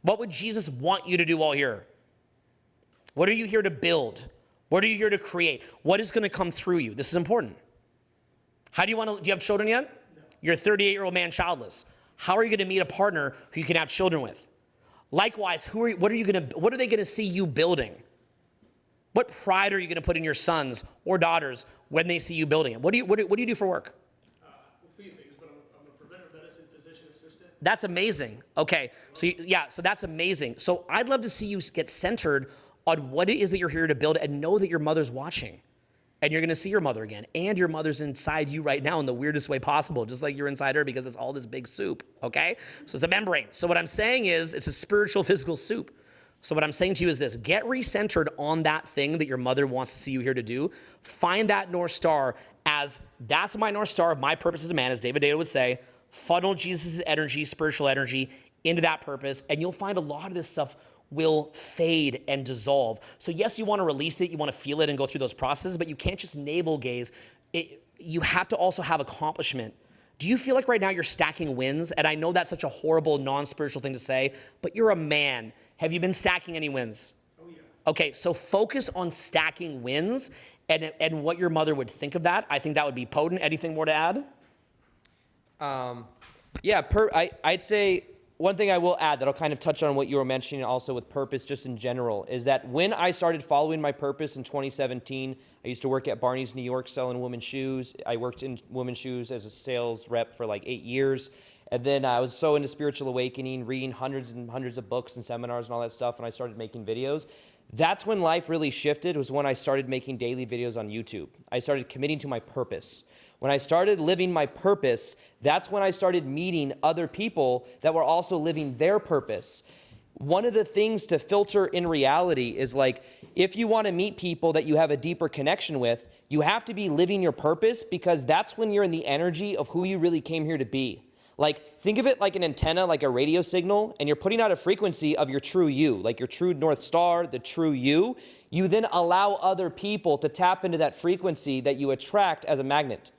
What would Jesus want you to do while here? What are you here to build? What are you here to create? What is going to come through you? This is important. Do you have children yet? No. You're a 38-year-old man childless. How are you going to meet a partner who you can have children with? Likewise, what are they going to see you building? What pride are you going to put in your sons or daughters when they see you building it? What do you do for work? A few things, but I'm a preventive medicine physician assistant. That's amazing. Okay, so that's amazing. So I'd love to see you get centered on what it is that you're here to build and know that your mother's watching. And you're gonna see your mother again. And your mother's inside you right now in the weirdest way possible, just like you're inside her because it's all this big soup, okay? So it's a membrane. So what I'm saying is it's a spiritual, physical soup. So what I'm saying to you is this: get recentered on that thing that your mother wants to see you here to do. Find that North Star as, that's my North Star of my purpose as a man, as David Data would say. Funnel Jesus' energy, spiritual energy, into that purpose, and you'll find a lot of this stuff will fade and dissolve. So yes, you want to release it, you want to feel it and go through those processes, but you can't just navel gaze. You have to also have accomplishment. Do you feel like right now you're stacking wins? And I know that's such a horrible, non-spiritual thing to say, but you're a man. Have you been stacking any wins? Oh yeah. Okay, so focus on stacking wins and what your mother would think of that. I think that would be potent. Anything more to add? I'd say one thing I will add that'll kind of touch on what you were mentioning also with purpose just in general is that when I started following my purpose in 2017, I used to work at Barney's New York selling women's shoes. I worked in women's shoes as a sales rep for like 8 years. And then I was so into spiritual awakening, reading hundreds and hundreds of books and seminars and all that stuff, and I started making videos. That's when life really shifted, was when I started making daily videos on YouTube. I started committing to my purpose. When I started living my purpose, that's when I started meeting other people that were also living their purpose. One of the things to filter in reality is like, if you want to meet people that you have a deeper connection with, you have to be living your purpose, because that's when you're in the energy of who you really came here to be. Like, think of it like an antenna, like a radio signal, and you're putting out a frequency of your true you, like your true North Star, the true you. You then allow other people to tap into that frequency that you attract as a magnet.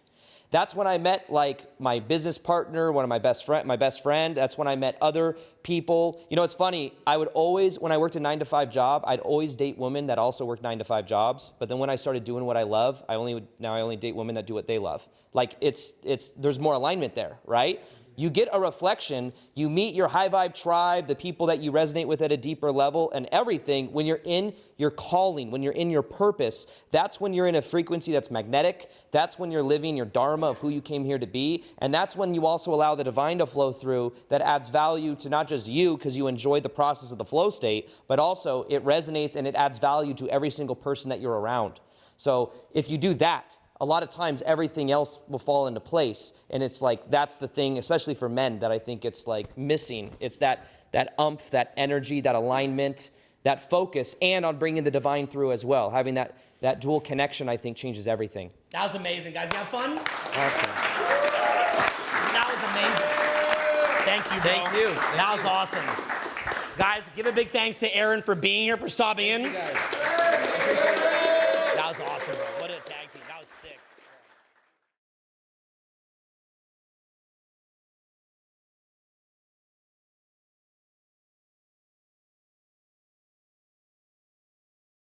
That's when I met like my business partner, one of my best friend. That's when I met other people. You know, it's funny. I would always, when I worked a 9-to-5 job, I'd always date women that also worked 9-to-5 jobs. But then when I started doing what I love, I only date women that do what they love. Like there's more alignment there, right? You get a reflection, you meet your high vibe tribe, the people that you resonate with at a deeper level, and everything. When you're in your calling, when you're in your purpose, that's when you're in a frequency that's magnetic. That's when you're living your dharma of who you came here to be. And that's when you also allow the divine to flow through, that adds value to not just you because you enjoy the process of the flow state, but also it resonates and it adds value to every single person that you're around. So if you do that, a lot of times everything else will fall into place. And it's like, that's the thing, especially for men, that I think it's like missing. It's that umph, that energy, that alignment, that focus, and on bringing the divine through as well. Having that dual connection, I think, changes everything. That was amazing, guys. You have fun? Awesome. That was amazing. Thank you, bro. Thank you. That was awesome. Guys, give a big thanks to Aaron for being here, for stopping in. Thank you, guys.